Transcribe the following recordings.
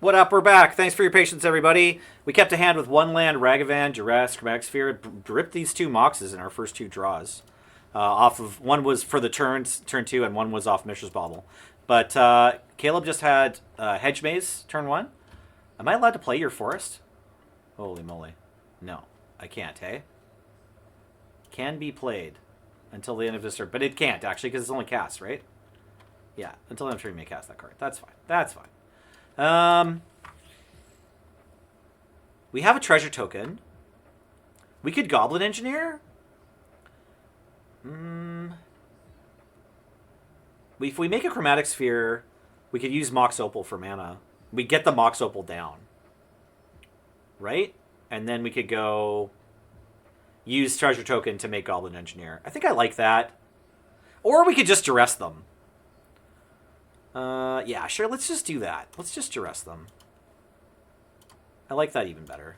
What up? We're back. Thanks for your patience, everybody. We kept a hand with one land, Ragavan, Duress, Chromatic Sphere. Ripped these two Moxes in our first two draws. Off of one was for the turn 2, and one was off Mishra's Bauble. But Caleb just had Hedge Maze turn 1. Am I allowed to play your Forest? Holy moly. No, I can't, hey? Can be played until the end of this turn. But it can't, actually, because it's only cast, right? Yeah, until I'm sure you may cast that card. That's fine. That's fine. We have a treasure token. We could Goblin Engineer. If we make a Chromatic Sphere, we could use Mox Opal for mana. We get the Mox Opal down. Right? And then we could go use treasure token to make Goblin Engineer. I think I like that. Or we could just duress them. Yeah, sure, let's just do that. Let's just duress them. I like that even better.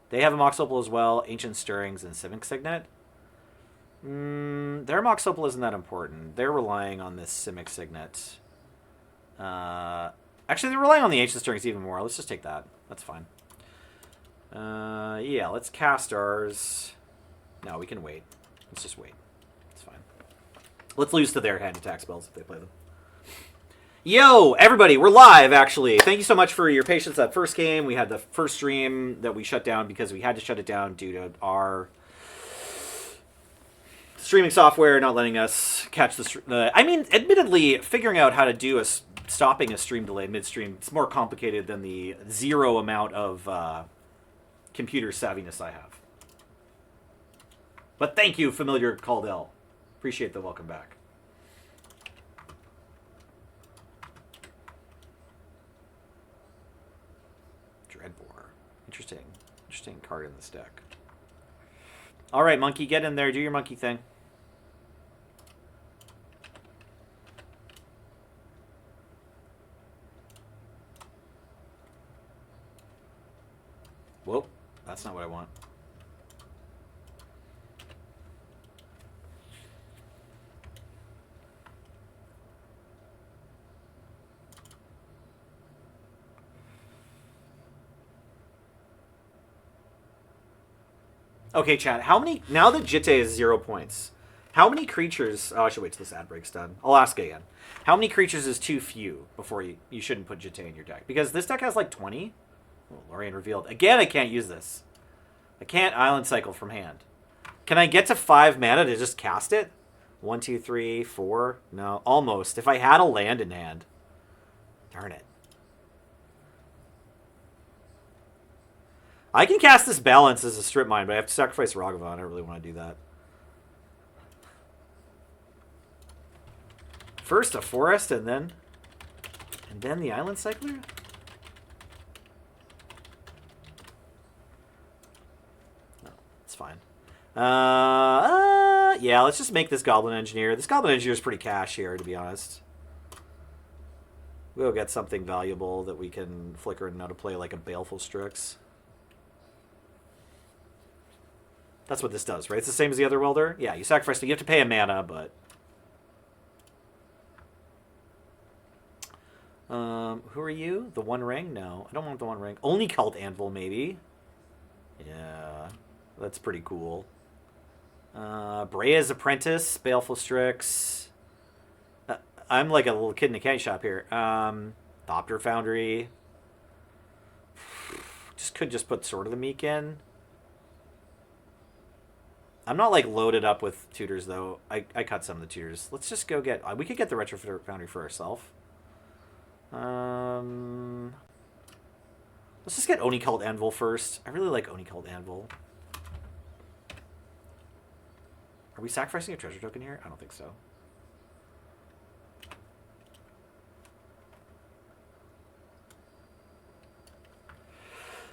They have a Mox Opal as well, Ancient Stirrings, and Simic Signet. Their Mox Opal isn't that important. They're relying on this Simic Signet. Actually, they're relying on the Ancient Stirrings even more. Let's just take that. That's fine. Yeah, let's cast ours. No, we can wait. Let's just wait. It's fine. Let's lose to their hand attack spells if they play them. Yo, everybody, we're live, actually. Thank you so much for your patience that first game. We had the first stream that we shut down because we had to shut it down due to our streaming software not letting us catch the... I mean, admittedly, figuring out how to do stopping a stream delay midstream, it's more complicated than the zero amount of computer savviness I have. But thank you, Familiar Caldell. Appreciate the welcome back. Dreadbore. Interesting. Interesting card in this deck. All right, Monkey, get in there. Do your monkey thing. Whoa. That's not what I want. Okay, chat. How many... Now that Jitte is 0 points, how many creatures... Oh, I should wait till this ad break's done. I'll ask again. How many creatures is too few before you shouldn't put Jitte in your deck? Because this deck has like 20. Oh, Lorien revealed. Again, I can't use this. I can't Island Cycle from hand. Can I get to 5 mana to just cast it? 1, 2, 3, 4? No, almost. If I had a land in hand. Darn it. I can cast this Balance as a strip mine, but I have to sacrifice Ragavan. I don't really want to do that. First a Forest, and then the Island Cycler? No, it's fine. Yeah, let's just make this Goblin Engineer. This Goblin Engineer is pretty cash here, to be honest. We'll get something valuable that we can flicker and know to play, like a Baleful Strix. That's what this does, right? It's the same as the other welder? Yeah, you sacrifice it. You have to pay a mana, but... who are you? The One Ring? No, I don't want the One Ring. Only Cult Anvil, maybe. Yeah, that's pretty cool. Brea's Apprentice, Baleful Strix. I'm like a little kid in a candy shop here. Thopter Foundry. Could just put Sword of the Meek in. I'm not like loaded up with tutors though. I cut some of the tutors. Let's just go get... we could get the Retrofitter Foundry for ourselves. Let's just get Oni Cult Anvil first. I really like Oni Cult Anvil. Are we sacrificing a treasure token here? I don't think so.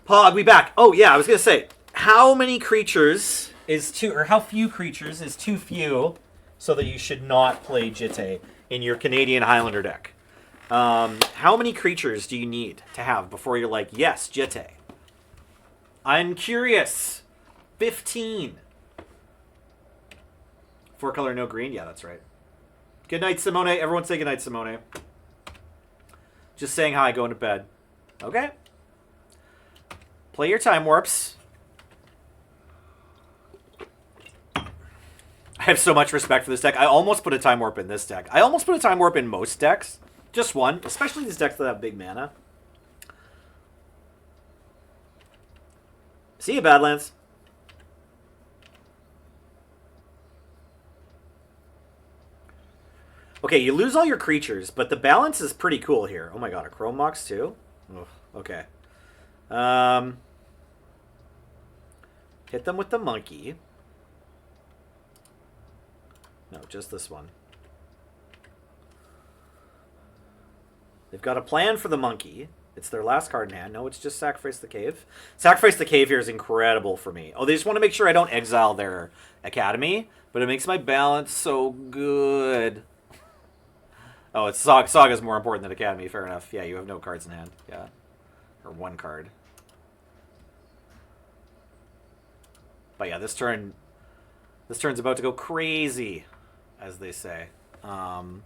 Pog, we back. Oh yeah, I was gonna say, how many creatures is too, or how few creatures is too few, so that you should not play Jitte in your Canadian Highlander deck? How many creatures do you need to have before you're like, yes, Jitte? I'm curious. 15. 4 color, no green. Yeah, that's right. Good night, Simone. Everyone say good night, Simone. Just saying hi, going to bed. Okay. Play your time warps. I have so much respect for this deck. I almost put a time warp in this deck. I almost put a time warp in most decks. Just one. Especially these decks that have big mana. See you, Badlands. Okay, you lose all your creatures, but the balance is pretty cool here. Oh my god, a Chrome Mox too? Ugh, okay. Hit them with the monkey. No, just this one. They've got a plan for the monkey. It's their last card in hand. No, it's just Sacrifice the Cave. Sacrifice the Cave here is incredible for me. Oh, they just want to make sure I don't exile their Academy, but it makes my balance so good. Oh, it's Saga's more important than Academy. Fair enough. Yeah, you have no cards in hand. Yeah. Or one card. But yeah, this turn's about to go crazy, as they say. That's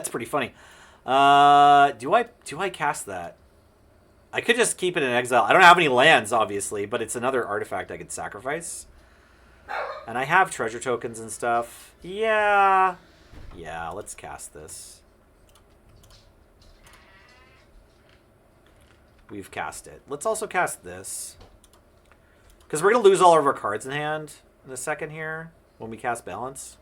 pretty funny. Do I cast that? I could just keep it in exile. I don't have any lands, obviously, but it's another artifact I could sacrifice. And I have treasure tokens and stuff. Yeah. Yeah, let's cast this. We've cast it. Let's also cast this. Because we're going to lose all of our cards in hand in a second here when we cast Balance.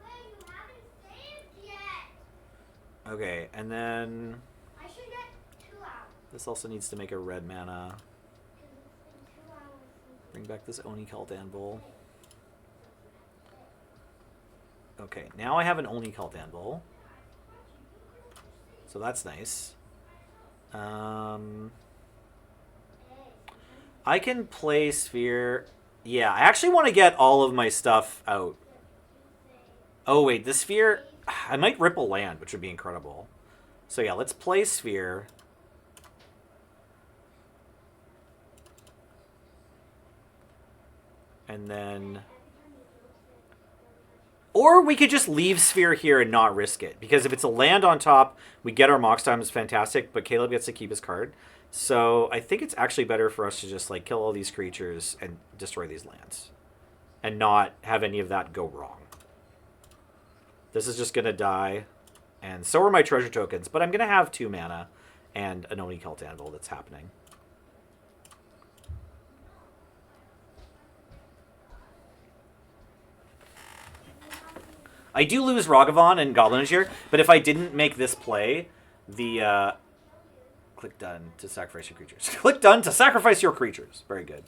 Wait, you haven't saved yet. Okay, and then... I should get 2 hours. This also needs to make a red mana. In 2 hours. Bring back this Oni Cult Anvil. Okay, now I have an Oni Cult Anvil. So that's nice. I can play Sphere. Yeah, I actually want to get all of my stuff out. Oh, wait, the Sphere... I might ripple land, which would be incredible. So yeah, let's play Sphere. And then... Or we could just leave Sphere here and not risk it. Because if it's a land on top, we get our Mox Time, it's fantastic, but Caleb gets to keep his card. So I think it's actually better for us to just like kill all these creatures and destroy these lands. And not have any of that go wrong. This is just going to die. And so are my treasure tokens. But I'm going to have 2 mana and an Oni Cult Anvil that's happening. I do lose Ragavan and Goblin Azure, but if I didn't make this play, the... click done to sacrifice your creatures. Click done to sacrifice your creatures. Very good.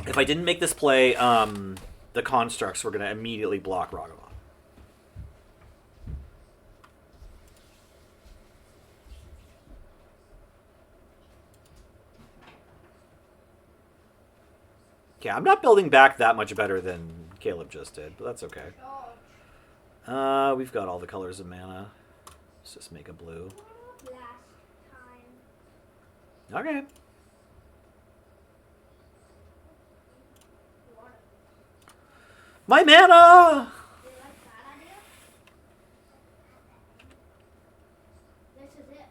If I didn't make this play, the constructs were going to immediately block Ragavan. Okay, I'm not building back that much better than Caleb just did, but that's okay. We've got all the colors of mana. Let's just make a blue. Last time. Okay. My mana! Do you like that idea? This is it.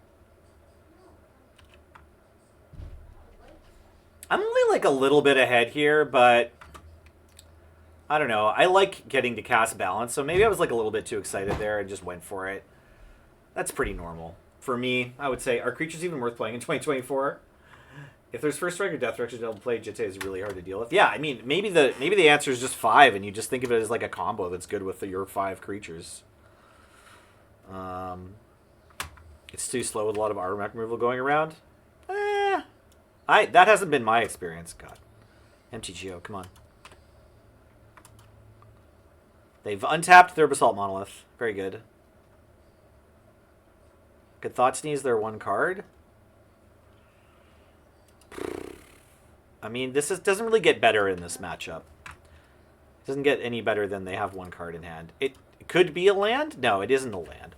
I'm only like a little bit ahead here, but I don't know. I like getting to cast Balance, so maybe I was like a little bit too excited there and just went for it. That's pretty normal. For me, I would say, are creatures even worth playing in 2024? If there's First Strike or Death Direction to play, Jitte is really hard to deal with. Yeah, I mean, maybe the answer is just 5, and you just think of it as like a combo that's good with your 5 creatures. It's too slow with a lot of artifact removal going around. That hasn't been my experience. God. MTGO, come on. They've untapped their Basalt Monolith. Very good. Could Thought Sneeze their 1 card? I mean, doesn't really get better in this matchup. It doesn't get any better than they have 1 card in hand. It could be a land? No, it isn't a land.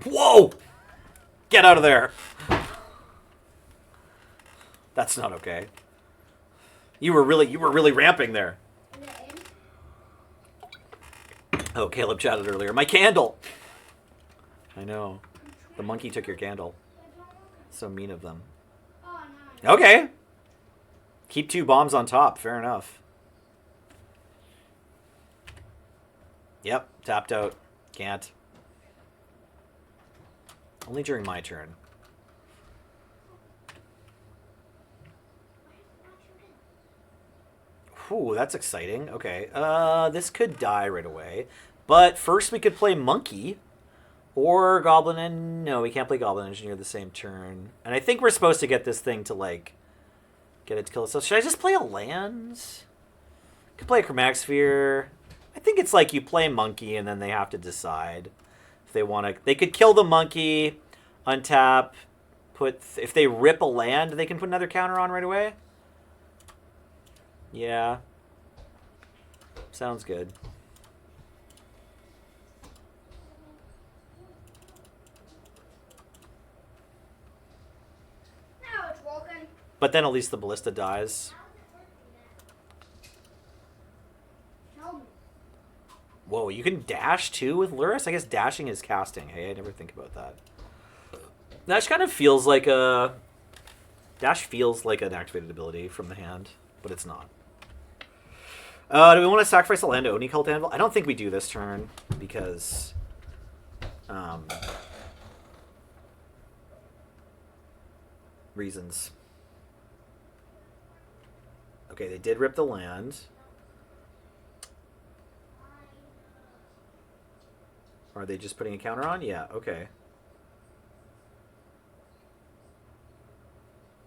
Whoa! Get out of there! That's not okay. You were really ramping there. Is it in? Oh, Caleb chatted earlier. My candle! I know. The monkey took your candle. So mean of them. Oh, no. Okay. Keep 2 bombs on top. Fair enough. Yep. Tapped out. Can't. Only during my turn. Ooh, that's exciting. Okay. This could die right away. But first we could play monkey. Or Goblin and... No, we can't play Goblin Engineer the same turn. And I think we're supposed to get this thing to, like... Get it to kill itself. Should I just play a land? Could play a Chromatic Sphere. I think it's like you play monkey and then they have to decide if they want to... They could kill the monkey, untap, put... If they rip a land, they can put another counter on right away. Yeah. Sounds good. Now it's working. But then at least the ballista dies. Tell me. Whoa, you can dash too with Luris? I guess dashing is casting. Hey, I never think about that. Dash kind of feels like a... Dash feels like an activated ability from the hand, but it's not. Do we want to sacrifice a land to Oni Cult Anvil? I don't think we do this turn, because... reasons. Okay, they did rip the land. Are they just putting a counter on? Yeah, okay.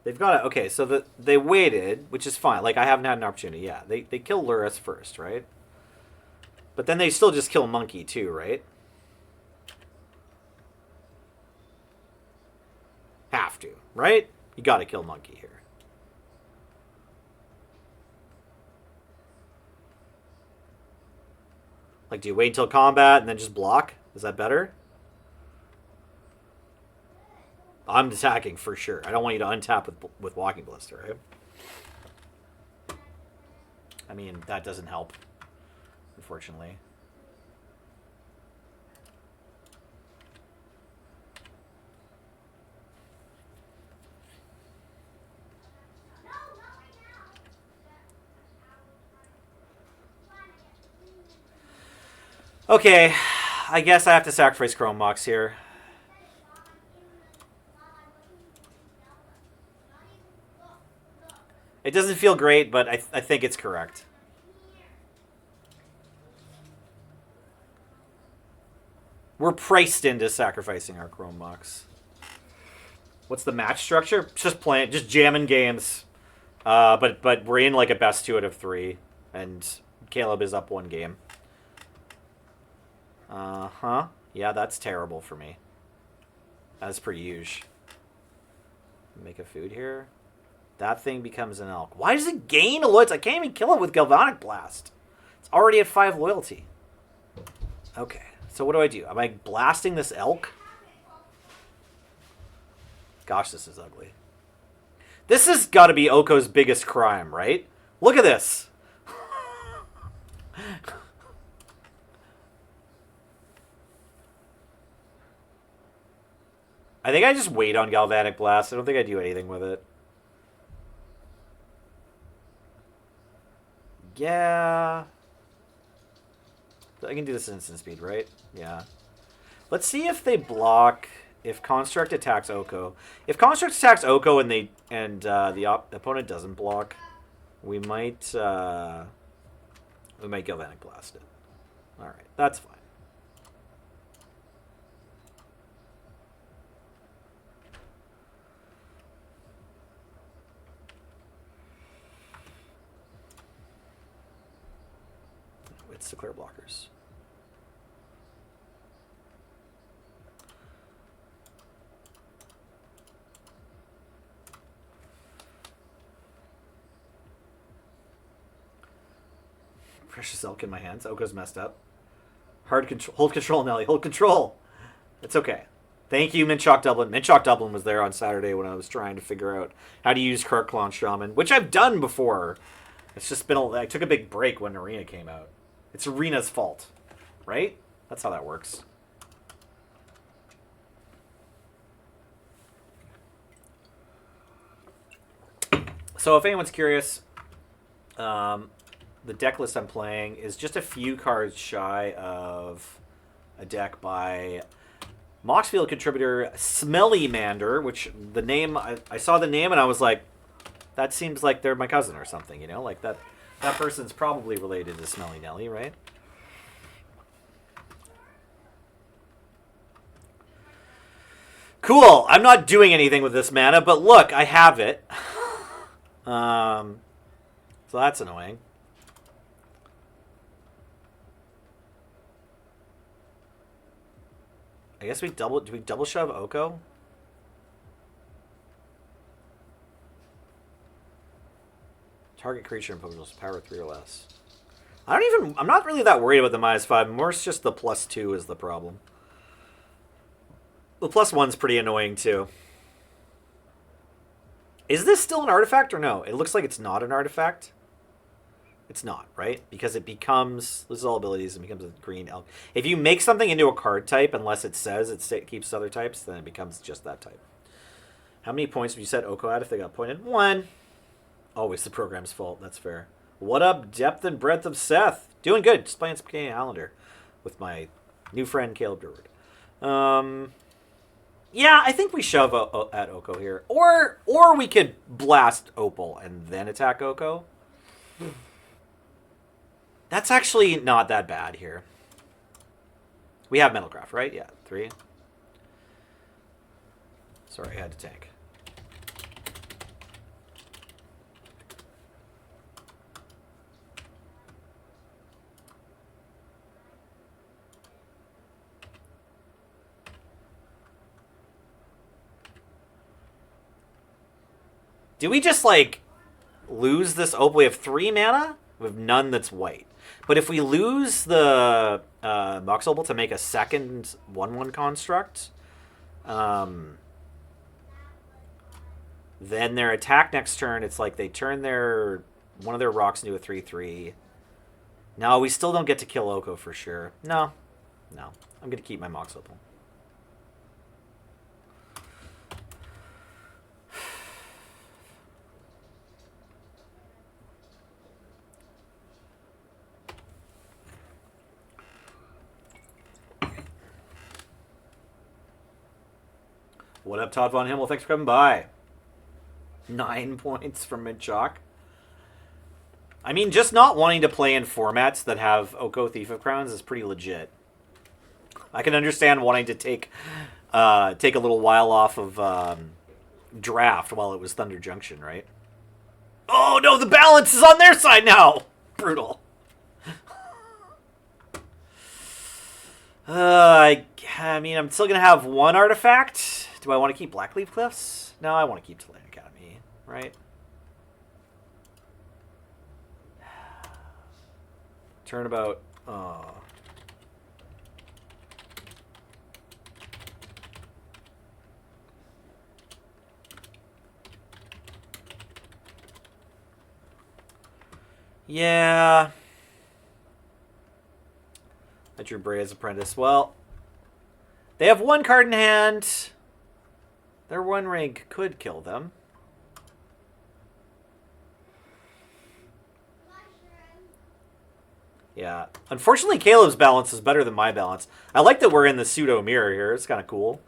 They've got it. Okay, so they waited, which is fine. Like, I haven't had an opportunity. Yeah, they kill Luris first, right? But then they still just kill Monkey, too, right? Have to, right? You gotta kill Monkey here. Like, do you wait until combat and then just block? Is that better? I'm attacking for sure. I don't want you to untap with Walking Ballista, right? I mean, that doesn't help, unfortunately. Okay, I guess I have to sacrifice Chrome Mox here. It doesn't feel great, but I think it's correct. We're priced into sacrificing our Chrome Mox. What's the match structure? Just playing, just jamming games. But we're in like a best 2 out of 3, and Caleb is up 1 game. Uh-huh. Yeah, that's terrible for me. As per usual. Make a food here. That thing becomes an elk. Why does it gain a loyalty? I can't even kill it with Galvanic Blast. It's already at 5 loyalty. Okay, so what do? Am I blasting this elk? Gosh, this is ugly. This has got to be Oko's biggest crime, right? Look at this. I think I just wait on Galvanic Blast. I don't think I do anything with it. Yeah. I can do this instant speed, right? Yeah. Let's see if they block. If Construct attacks Oko. If Construct attacks Oko and the opponent doesn't block, we might Galvanic Blast it. All right, that's fine. It's to clear blockers. Precious Elk in my hands. Oko's messed up. Hard control. Hold control, Nelly. Hold control. It's okay. Thank you, Minchok Dublin. Minchok Dublin was there on Saturday when I was trying to figure out how to use Kirklon Shaman, which I've done before. It's just been I took a big break when Arena came out. It's Arena's fault, right? That's how that works. So if anyone's curious, the deck list I'm playing is just a few cards shy of a deck by Moxfield contributor Smelly Mander, which the name, I saw the name and I was like, that seems like they're my cousin or something, you know? Like that person's probably related to Smelly Nelly, right? Cool. I'm not doing anything with this mana, but look, I have it. So that's annoying. I guess do we double shove Oko? Target creature and Pokemon's power 3 or less. I'm not really that worried about the -5. More it's just the +2 is the problem. The +1's pretty annoying too. Is this still an artifact or no? It looks like it's not an artifact. It's not, right? Because it loses all abilities and becomes a green elk. If you make something into a card type, unless it says it keeps other types, then it becomes just that type. How many points would you set Oko at if they got pointed? 1. Always the program's fault. That's fair. What up, depth and breadth of Seth? Doing good. Just playing some Canadian Highlander with my new friend Caleb Durward. Yeah, I think we shove at Oko here. Or we could blast Opal and then attack Oko. That's actually not that bad here. We have Metalcraft, right? Yeah, 3. Sorry, I had to tank. Do we just, like, lose this Opal? We have 3 mana? We have none that's white. But if we lose the Mox Opal to make a second 1/1 construct, then their attack next turn, it's like they turn one of their rocks into a 3/3. No, we still don't get to kill Oko for sure. No. I'm going to keep my Mox Opal. What up, Todd Von Himmel? Thanks for coming by. 9 points from Midchalk. I mean, just not wanting to play in formats that have Oko Thief of Crowns is pretty legit. I can understand wanting to take a little while off of draft while it was Thunder Junction, right? Oh no, the balance is on their side now! Brutal. I mean, I'm still going to have 1 artifact. Do I want to keep Blackleaf Cliffs? No, I want to keep Tulane Academy, right? Turnabout. Oh. Yeah. I drew Brea's Apprentice. Well, they have 1 card in hand. Their 1 rank could kill them. Yeah. Unfortunately, Caleb's balance is better than my balance. I like that we're in the pseudo mirror here. It's kind of cool.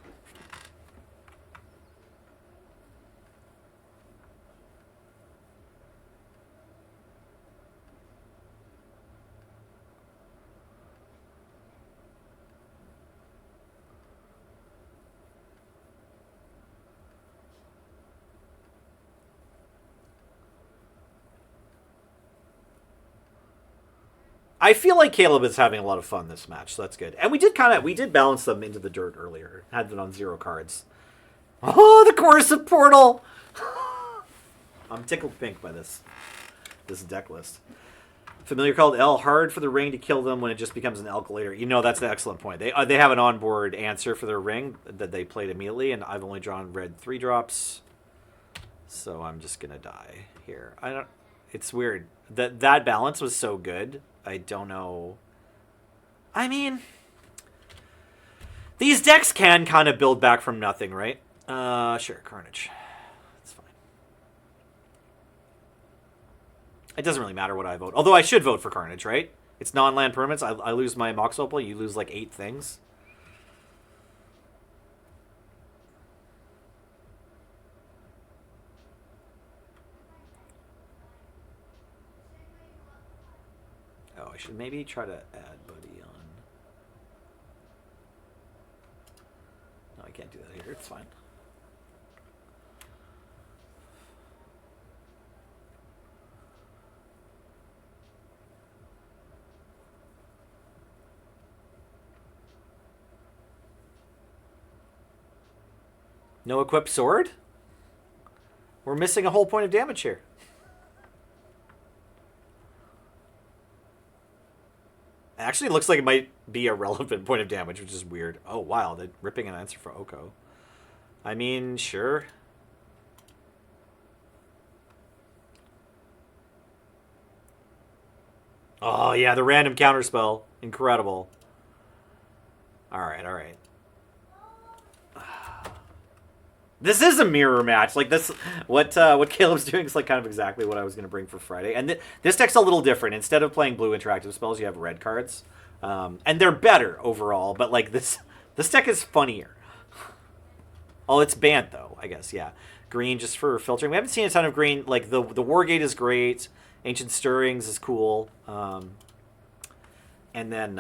I feel like Caleb is having a lot of fun this match, so that's good. And we did balance them into the dirt earlier. Had them on 0 cards. Oh, the Coercive Portal! I'm tickled pink by this deck list. Familiar called L. Hard for the ring to kill them when it just becomes an alkylator. You know, that's an excellent point. They have an onboard answer for their ring that they played immediately, and I've only drawn red 3 drops. So I'm just going to die here. I don't... It's weird. That balance was so good. I don't know... I mean... These decks can kind of build back from nothing, right? Sure, Carnage. That's fine. It doesn't really matter what I vote. Although I should vote for Carnage, right? It's non-land permanents. I lose my Mox Opal. You lose like 8 things. Oh, I should maybe try to add Buddy on. No, I can't do that here. It's fine. No equipped sword? We're missing a whole point of damage here. Actually, it looks like it might be a relevant point of damage, which is weird. Oh, wow. They're ripping an answer for Oko. I mean, sure. Oh, yeah, the random counterspell. Incredible. All right, all right. This is a mirror match. Like this, what Caleb's doing is like kind of exactly what I was going to bring for Friday. And this deck's a little different. Instead of playing blue interactive spells, you have red cards, and they're better overall. But like this deck is funnier. Oh, it's banned though, I guess. Yeah, green just for filtering. We haven't seen a ton of green. Like the Wargate is great. Ancient Stirrings is cool. And then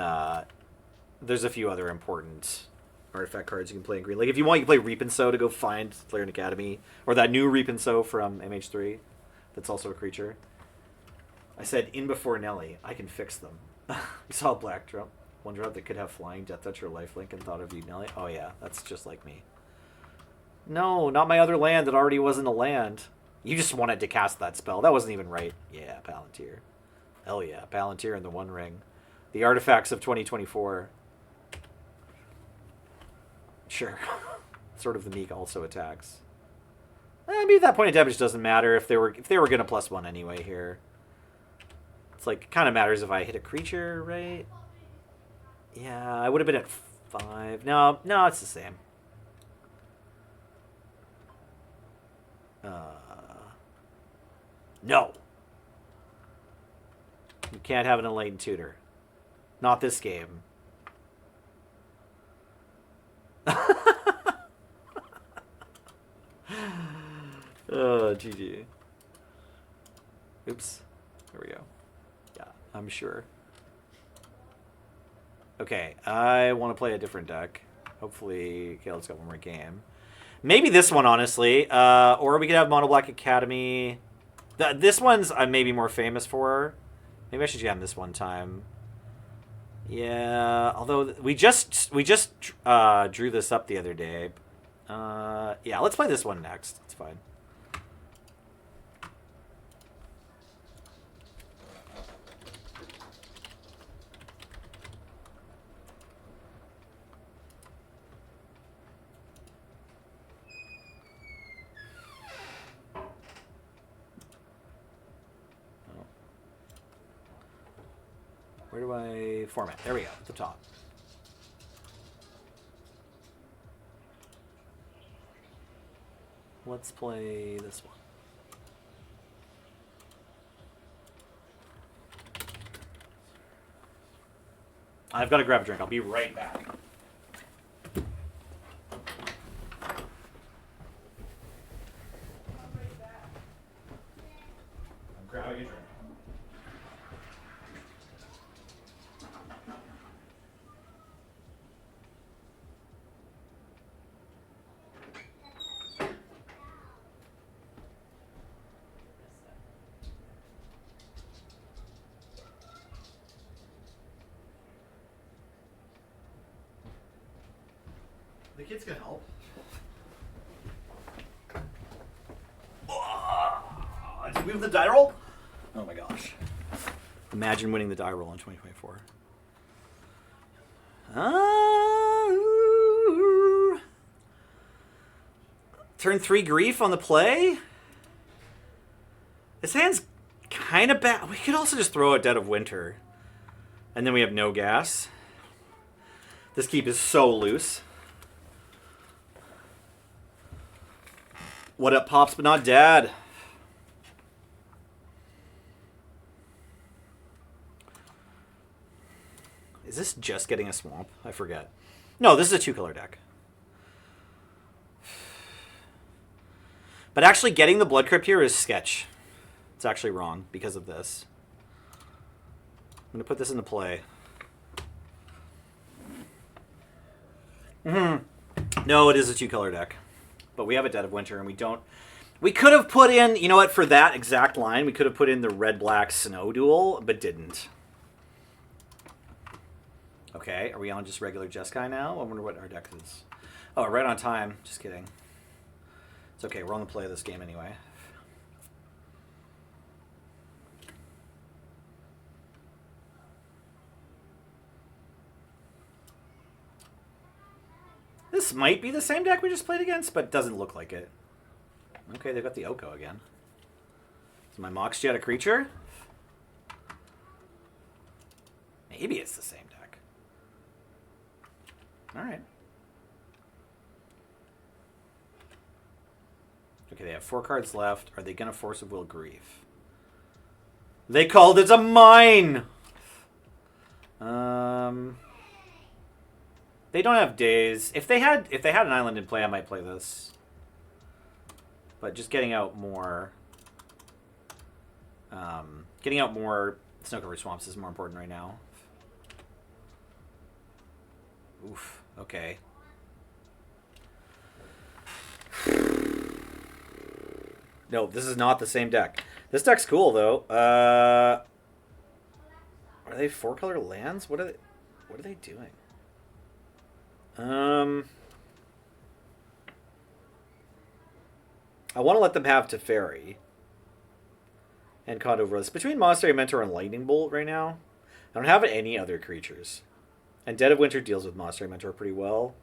there's a few other important artifact cards you can play in green. Like if you want, you can play Reap and Sow to go find Flare and Academy, or that new Reap and Sow from MH3. That's also a creature. I said in before Nelly. I can fix them. You saw a black drop, one drop that could have flying, Death Touch, or lifelink, and thought of you, Nelly. Oh yeah, that's just like me. No, not my other land that already wasn't a land. You just wanted to cast that spell. That wasn't even right. Yeah, Palantir. Hell yeah, Palantir and the One Ring. The artifacts of 2024. Sure. Sort of the Meek also attacks. Maybe that point of damage doesn't matter if they were gonna +1 anyway here. It's like kind of matters if I hit a creature, right? Yeah, I would have been at 5. No, it's the same. No. You can't have an Enlightened Tutor. Not this game. Oh, GG. Oops. There we go. Yeah, I'm sure. Okay, I want to play a different deck. Hopefully, Caleb's got one more game. Maybe this one, honestly. Or we could have Mono Black Academy. This one's I'm maybe more famous for. Maybe I should jam this one time. Yeah, although we just drew this up the other day. Yeah, let's play this one next. It's fine. Where do I format? There we go, at the top. Let's play this one. I've got to grab a drink. I'll be right back. I'm grabbing a drink. The kids can help. Did we have the die roll? Oh my gosh. Imagine winning the die roll in 2024. Turn 3 grief on the play. This hand's kind of bad. We could also just throw a Dead of Winter. And then we have no gas. This keep is so loose. What up, Pops, but not Dad? Is this just getting a swamp? I forget. No, this is a 2-color deck. But actually getting the Blood Crypt here is sketch. It's actually wrong because of this. I'm going to put this into play. No, it is a 2-color deck. But we have a Dead of Winter, and we don't... We could have put in, you know what, for that exact line, we could have put in the red-black Snow Duel, but didn't. Okay, are we on just regular Jeskai now? I wonder what our deck is. Oh, right on time. Just kidding. It's okay, we're on the play of this game anyway. This might be the same deck we just played against, but it doesn't look like it. Okay, they've got the Oko again. Is my Mox Jet a creature? Maybe it's the same deck. Alright. Okay, they have 4 cards left. Are they going to Force of Will Grief? They called it a mine! They don't have days. If they had an island in play, I might play this. But just getting out more snow covered swamps is more important right now. Oof. Okay. No, this is not the same deck. This deck's cool though. Are they 4-color lands? What are they doing? I want to let them have Teferi and Condo Rose. Between Monastery Mentor and Lightning Bolt right now, I don't have any other creatures. And Dead of Winter deals with Monastery Mentor pretty well.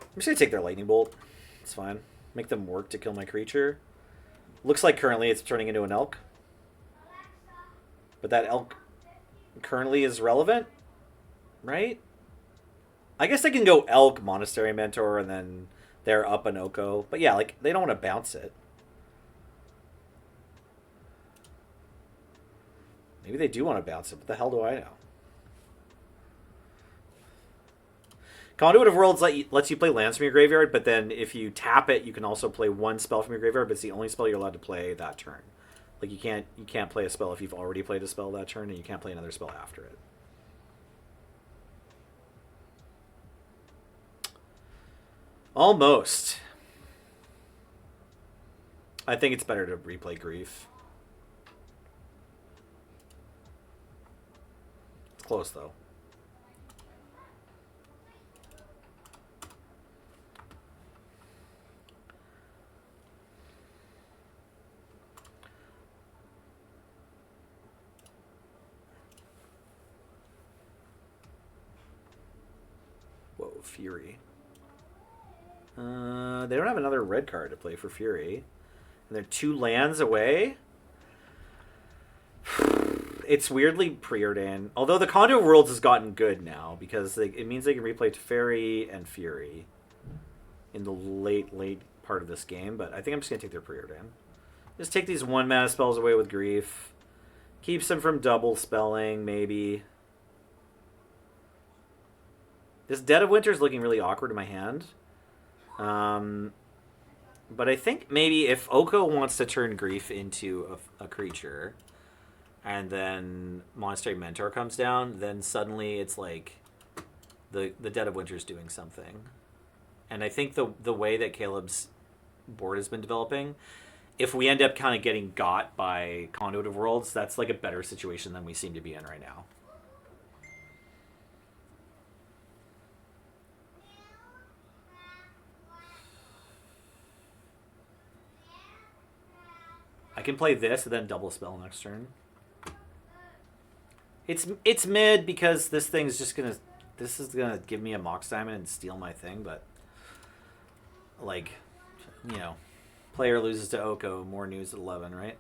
I'm just going to take their Lightning Bolt. It's fine. Make them work to kill my creature. Looks like currently it's turning into an elk. But that elk currently is relevant, right? I guess they can go elk, Monastery Mentor, and then they're up an Oko. But yeah, like, they don't want to bounce it. Maybe they do want to bounce it. What the hell do I know? Conduit of Worlds lets you play lands from your graveyard, but then if you tap it, you can also play 1 spell from your graveyard, but it's the only spell you're allowed to play that turn. Like, you can't play a spell if you've already played a spell that turn, and you can't play another spell after it. Almost. I think it's better to replay Grief. It's close, though. Whoa, Fury. They don't have another red card to play for Fury. And they're 2 lands away. It's weirdly preordained. Although the Condo of Worlds has gotten good now, because it means they can replay Teferi and Fury in the late part of this game. But I think I'm just going to take their preordain. Just take these 1-mana spells away with Grief. Keeps them from double spelling, maybe. This Dead of Winter is looking really awkward in my hand. But I think maybe if Oko wants to turn Grief into a creature, and then Monastery Mentor comes down, then suddenly it's like the Dead of Winter is doing something. And I think the way that Caleb's board has been developing, if we end up kind of getting got by Conduit of Worlds, that's like a better situation than we seem to be in right now. I can play this and then double spell next turn. It's mid because this thing's just gonna... This is gonna give me a Mox Diamond and steal my thing, but... Like, you know... Player loses to Oko, more news at 11, right?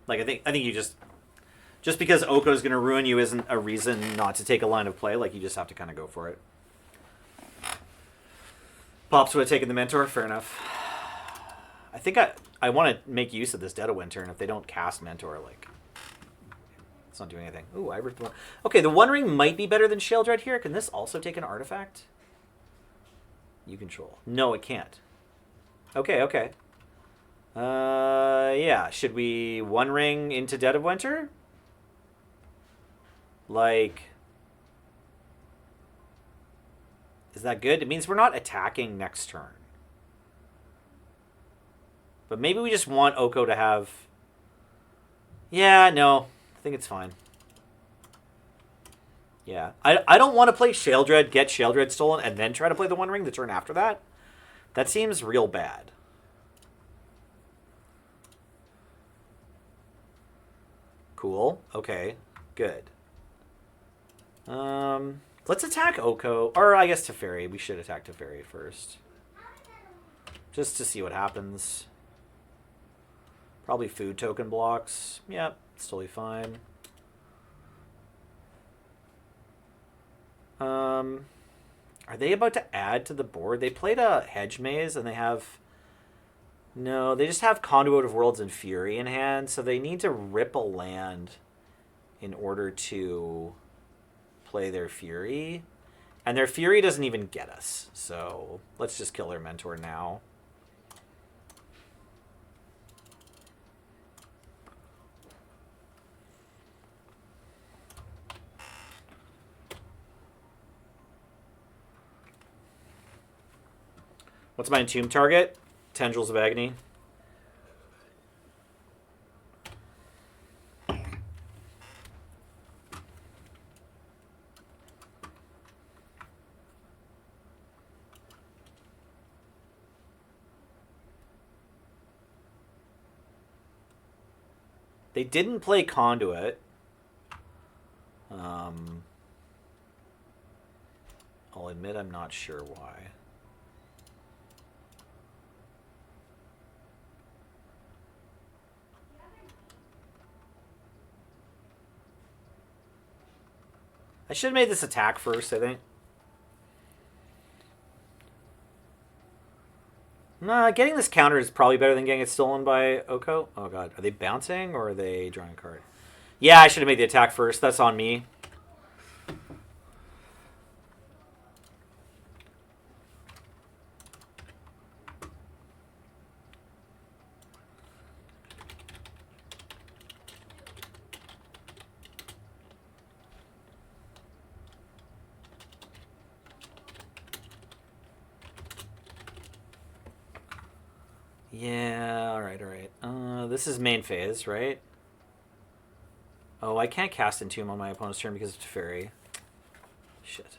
Like, I think you just because Oko's going to ruin you isn't a reason not to take a line of play. Like, you just have to kind of go for it. Pops would have taken the Mentor. Fair enough. I think I want to make use of this Dead of Winter, and if they don't cast Mentor, like, it's not doing anything. Ooh, I ripped one. Okay, the One Ring might be better than Sheoldred here. Can this also take an artifact? You control. No, it can't. Okay, okay. Yeah. Should we One Ring into Dead of Winter? Like, is that good? It means we're not attacking next turn. But maybe we just want Oko to have... Yeah, no. I think it's fine. Yeah. I don't want to play Sheoldred, get Sheoldred stolen, and then try to play the One Ring the turn after that. That seems real bad. Cool. Okay. Good. Let's attack Oko. Or I guess Teferi. We should attack Teferi first. Just to see what happens. Probably food token blocks. Yep, it's totally fine. Are they about to add to the board? They played a Hedge Maze and they have... No, they just have Conduit of Worlds and Fury in hand, so they need to rip a land in order to play their Fury. And their Fury doesn't even get us, so let's just kill their Mentor now. What's my Entomb target? Tendrils of Agony. They didn't play Conduit. I'll admit I'm not sure why. I should have made this attack first, I think. Nah, getting this counter is probably better than getting it stolen by Oko. Oh god, are they bouncing or are they drawing a card? Yeah, I should have made the attack first. That's on me. Yeah, alright, alright. This is main phase, right? Oh, I can't cast Entomb on my opponent's turn because of Teferi. Shit.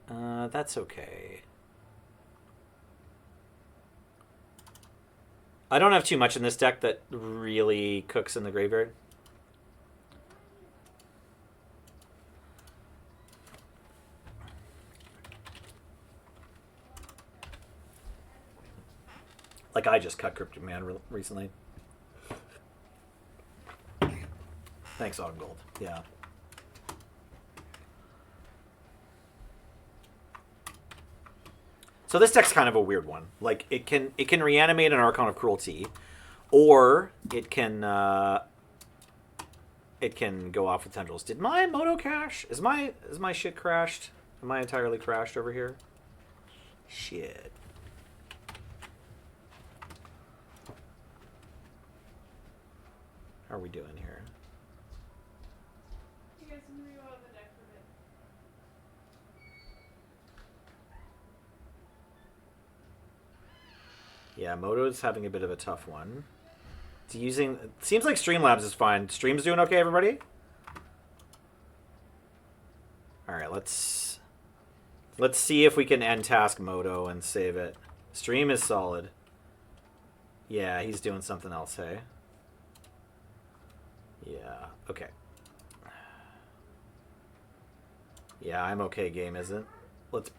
That's okay. I don't have too much in this deck that really cooks in the graveyard. Like I just cut Cryptic Man recently. Thanks, Autumn Gold. Yeah. So this deck's kind of a weird one. Like it can reanimate an Archon of Cruelty, or it can go off with Tendrils. Did my Moto cache? Is my shit crashed? Am I entirely crashed over here? Shit. How are we doing here? You guys can move out of the deck for a bit. Yeah, Moto's having a bit of a tough one. It's using... Seems like Streamlabs is fine. Stream's doing okay, everybody? Alright, let's see if we can end task Moto and save it. Stream is solid. Yeah, he's doing something else, hey? Yeah, okay. Yeah, I'm okay, game, isn't?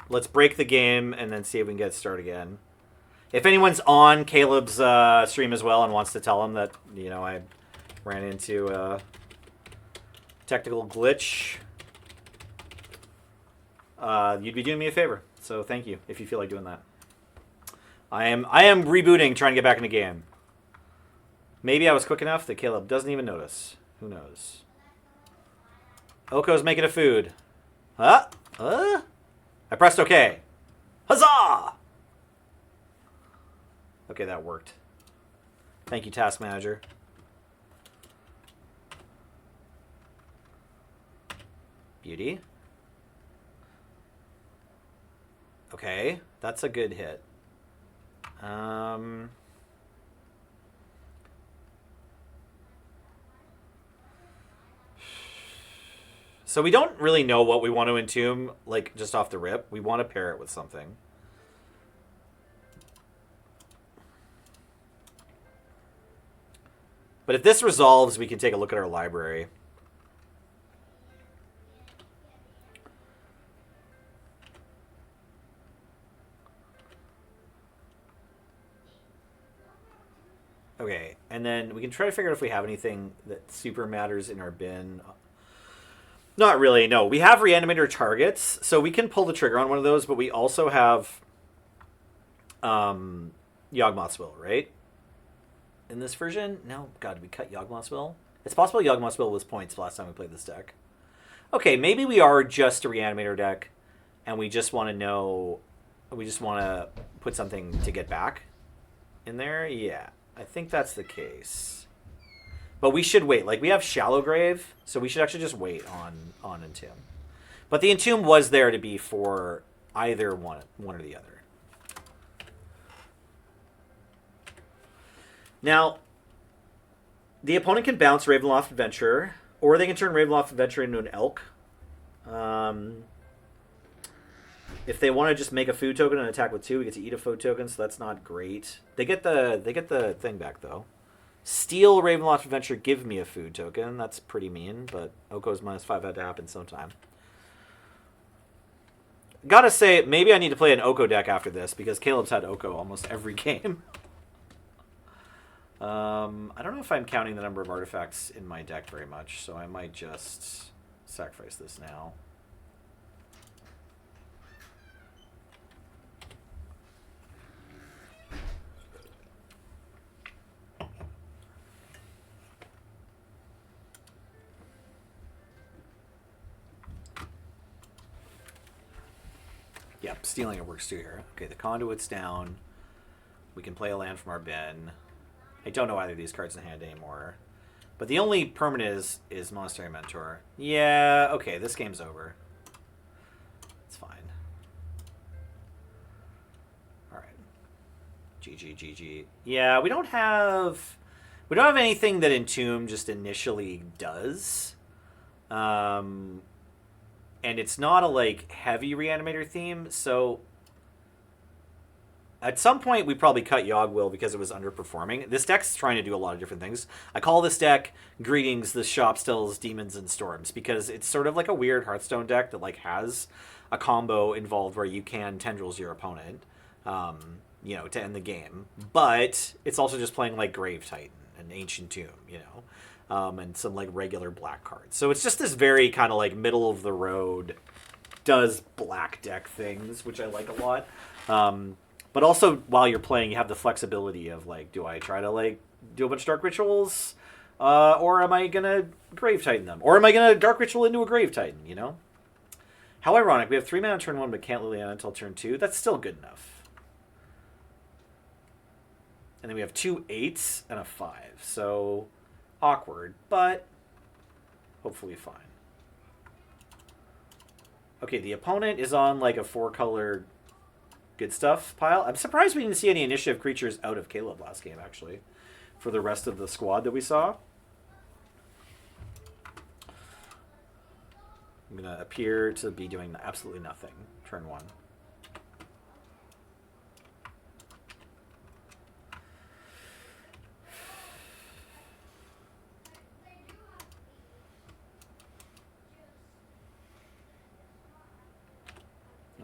Let's break the game and then see if we can get started again. If anyone's on Caleb's stream as well and wants to tell him that, you know, I ran into a technical glitch, you'd be doing me a favor. So thank you if you feel like doing that. I am rebooting, trying to get back in the game. Maybe I was quick enough that Caleb doesn't even notice. Who knows? Oko's making a food. Huh? I pressed OK. Huzzah! Okay, that worked. Thank you, Task Manager. Beauty. Okay, that's a good hit. So we don't really know what we want to entomb, like, just off the rip. We want to pair it with something. But if this resolves, we can take a look at our library. Okay, and then we can try to figure out if we have anything that super matters in our bin. Not really, no. We have reanimator targets, so we can pull the trigger on one of those, but we also have Yawgmoth's Will, right? In this version? No, God, we cut Yawgmoth's Will? It's possible Yawgmoth's Will was points last time we played this deck. Okay, maybe we are just a reanimator deck, and we just want to know... We just want to put something to get back in there? Yeah, I think that's the case. But we should wait. Like, we have Shallow Grave, so we should actually just wait on Entomb. But the Entomb was there to be for either one or the other. Now, the opponent can bounce Ravenloft Adventurer, or they can turn Ravenloft Adventurer into an Elk. If they want to just make a food token and attack with 2, we get to eat a food token, so that's not great. They get the thing back, though. Steal Ravenloft Adventure, give me a food token. That's pretty mean, but Oko's -5 had to happen sometime. Gotta say, maybe I need to play an Oko deck after this, because Caleb's had Oko almost every game. I don't know if I'm counting the number of artifacts in my deck very much, so I might just sacrifice this now. Yep, stealing it works too here. Okay, the Conduit's down. We can play a land from our bin. I don't know either of these cards in hand anymore. But the only permanent is Monastery Mentor. Yeah, okay, this game's over. It's fine. Alright. GG. Yeah, we don't have anything that Entomb just initially does. And it's not a, like, heavy Reanimator theme, so... At some point, we probably cut Yawgwill because it was underperforming. This deck's trying to do a lot of different things. I call this deck Greetings, the Shop Stills, Demons, and Storms, because it's sort of like a weird Hearthstone deck that, like, has a combo involved where you can Tendrils your opponent, you know, to end the game. But it's also just playing, like, Grave Titan and Ancient Tomb, you know, and some, like, regular black cards. So it's just this very kind of, like, middle-of-the-road, does black deck things, which I like a lot. But also, while you're playing, you have the flexibility of, like, do I try to, like, do a bunch of Dark Rituals? Or am I going to Grave Titan them? Or am I going to Dark Ritual into a Grave Titan, you know? How ironic. We have 3 mana turn 1, but can't Liliana until turn 2. That's still good enough. And then we have 2 8s and a 5. So, awkward, but hopefully fine. Okay, the opponent is on, like, a 4-color... good stuff pile. I'm surprised we didn't see any initiative creatures out of Caleb last game, actually, for the rest of the squad that we saw. I'm going to appear to be doing absolutely nothing. Turn 1.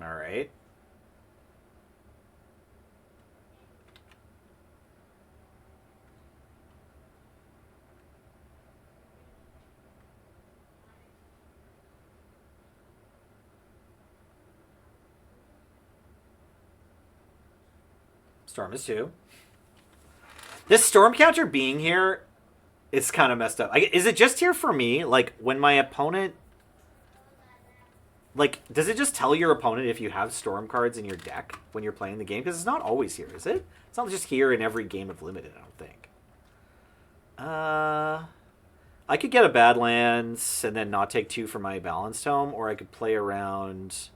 All right. Storm is 2. This storm counter being here is kind of messed up. Is it just here for me? Like, when my opponent... Like, does it just tell your opponent if you have storm cards in your deck when you're playing the game? Because it's not always here, is it? It's not just here in every game of Limited, I don't think. I could get a Badlands and then not take 2 for my Balanced Home, or I could play around...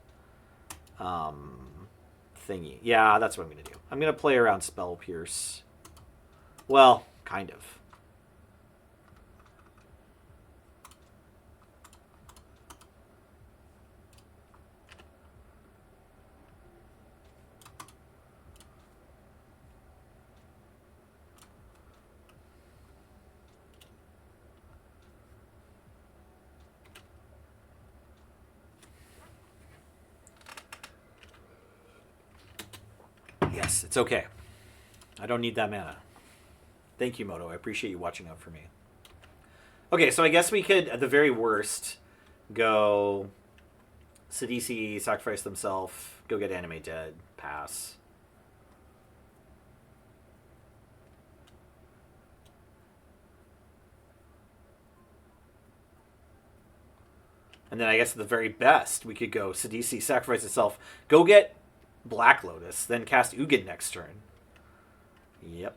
thingy. Yeah, that's what I'm going to do. I'm going to play around Spell Pierce. Well, kind of. Yes, it's okay. I don't need that mana. Thank you, Moto. I appreciate you watching out for me. Okay, so I guess we could, at the very worst, go Sidisi, sacrifice themselves, go get Animate Dead, pass. And then I guess at the very best, we could go Sidisi, sacrifice itself, go get Black Lotus, then cast Ugin next turn. Yep.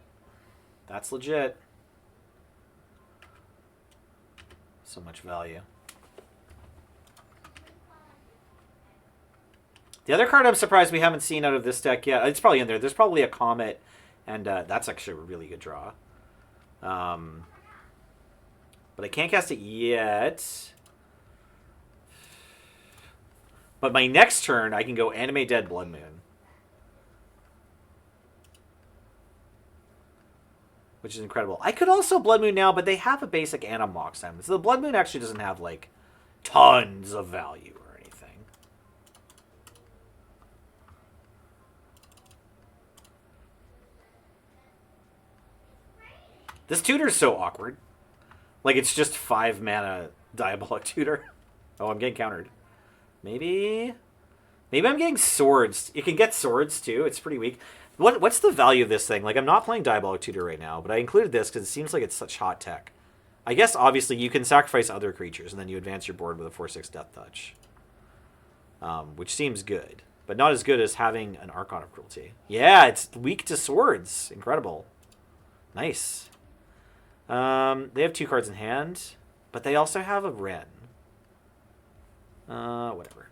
That's legit. So much value. The other card I'm surprised we haven't seen out of this deck yet, it's probably in there. There's probably a Comet, and that's actually a really good draw. But I can't cast it yet. But my next turn, I can go Animate Dead Blood Moon. Which is incredible. I could also Blood Moon now, but they have a basic and a Mox Time. So the Blood Moon actually doesn't have, like, tons of value or anything. This tutor's so awkward. Like, it's just 5 mana Diabolic Tutor. Oh, I'm getting countered. Maybe I'm getting swords. You can get swords, too. It's pretty weak. What's the value of this thing? Like, I'm not playing Diabolic Tutor right now, but I included this because it seems like it's such hot tech. I guess, obviously, you can sacrifice other creatures, and then you advance your board with a 4/6 Death Touch. Which seems good, but not as good as having an Archon of Cruelty. Yeah, it's weak to swords. Incredible. Nice. They have 2 cards in hand, but they also have a Wren. Whatever.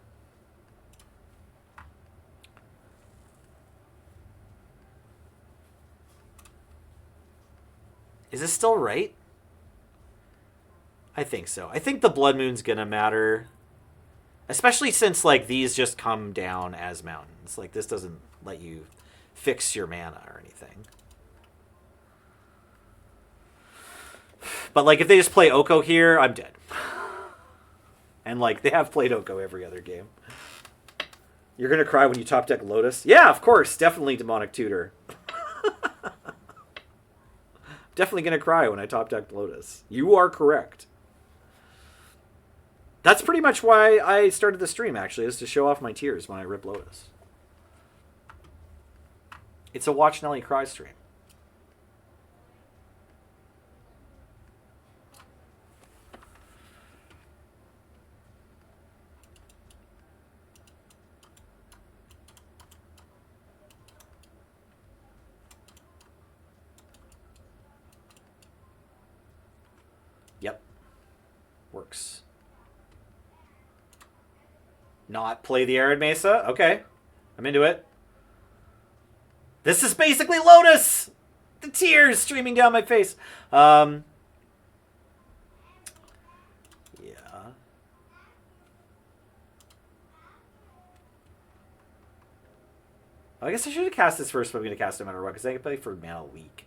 Is this still right? I think so. I think the Blood Moon's gonna matter. Especially since, like, these just come down as mountains. Like, this doesn't let you fix your mana or anything. But, like, if they just play Oko here, I'm dead. And, like, they have played Oko every other game. You're gonna cry when you top deck Lotus? Yeah, of course. Definitely Demonic Tutor. Definitely going to cry when I top deck Lotus. You are correct. That's pretty much why I started the stream, actually, is to show off my tears when I rip Lotus. It's a Watch Nelly Cry stream. Yep. Works. Not play the Arid Mesa? Okay. I'm into it. This is basically Lotus! The tears streaming down my face. Yeah. I guess I should have cast this first, but I'm going to cast it no matter what, because I can play for Mana Leak.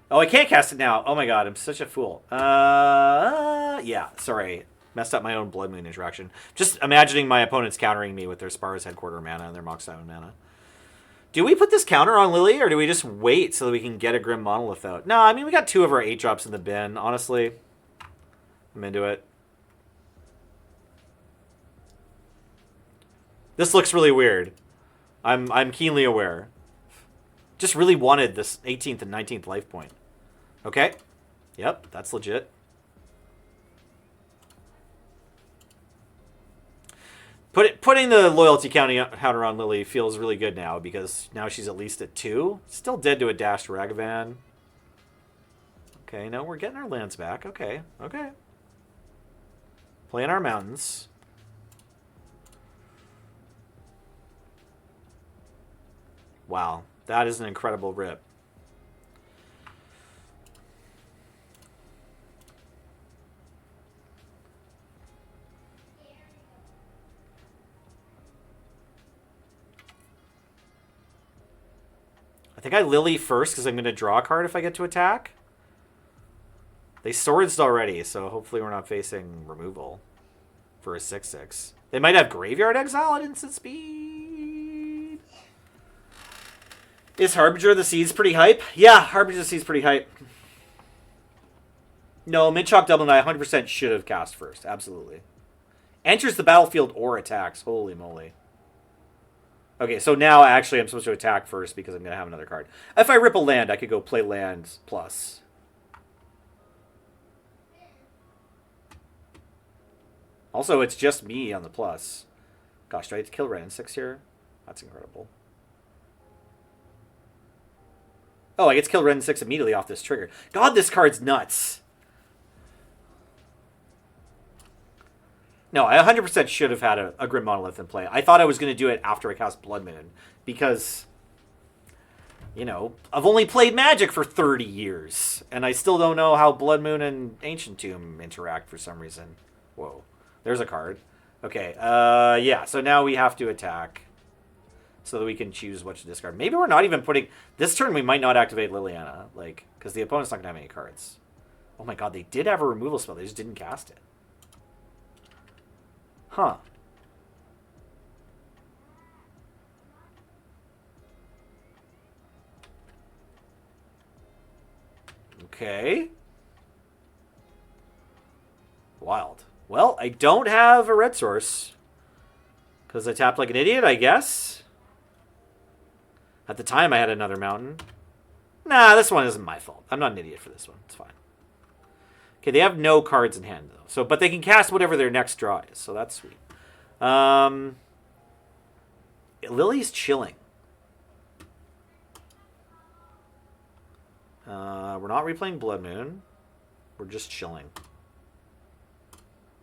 Oh, I can't cast it now. Oh my god, I'm such a fool. Yeah, sorry. Messed up my own Blood Moon interaction. Just imagining my opponents countering me with their Spar's Headquarter mana and their Mox Diamond mana. Do we put this counter on Lily, or do we just wait so that we can get a Grim Monolith out? No, I mean, we got 2 of our 8 drops in the bin, honestly. I'm into it. This looks really weird. I'm keenly aware. Just really wanted this 18th and 19th life point. Okay. Yep, that's legit. Putting the loyalty counter on Lily feels really good now, because now she's at least at 2. Still dead to a dashed Ragavan. Okay, no, we're getting our lands back. Okay, okay. Playing our mountains. Wow, that is an incredible rip. I think I Lily first because I'm going to draw a card if I get to attack. They swords already, so hopefully we're not facing removal for a 6/6. They might have Graveyard Exile at instant speed. Is Harbinger of the Seas pretty hype? Yeah, Harbinger of the Seas pretty hype. No, Minchok Dublin I 100% should have cast first. Absolutely. Enters the battlefield or attacks. Holy moly. Okay, so now actually I'm supposed to attack first because I'm going to have another card. If I rip a land, I could go play land plus. Also, it's just me on the plus. Gosh, do I have to kill Ren 6 here? That's incredible. Oh, I get to kill Ren 6 immediately off this trigger. God, this card's nuts. No, I 100% should have had a Grim Monolith in play. I thought I was going to do it after I cast Blood Moon. Because, you know, I've only played Magic for 30 years. And I still don't know how Blood Moon and Ancient Tomb interact for some reason. Whoa. There's a card. Okay, yeah, so now we have to attack. So that we can choose what to discard. Maybe we're not even putting... This turn we might not activate Liliana. Like, because the opponent's not going to have any cards. Oh my god, they did have a removal spell. They just didn't cast it. Huh. Okay. Wild. Well, I don't have a red source. Because I tapped like an idiot, I guess. At the time, I had another mountain. Nah, this one isn't my fault. I'm not an idiot for this one. It's fine. Okay, they have no cards in hand, though. So, but they can cast whatever their next draw is, so that's sweet. Lily's chilling. We're not replaying Blood Moon. We're just chilling.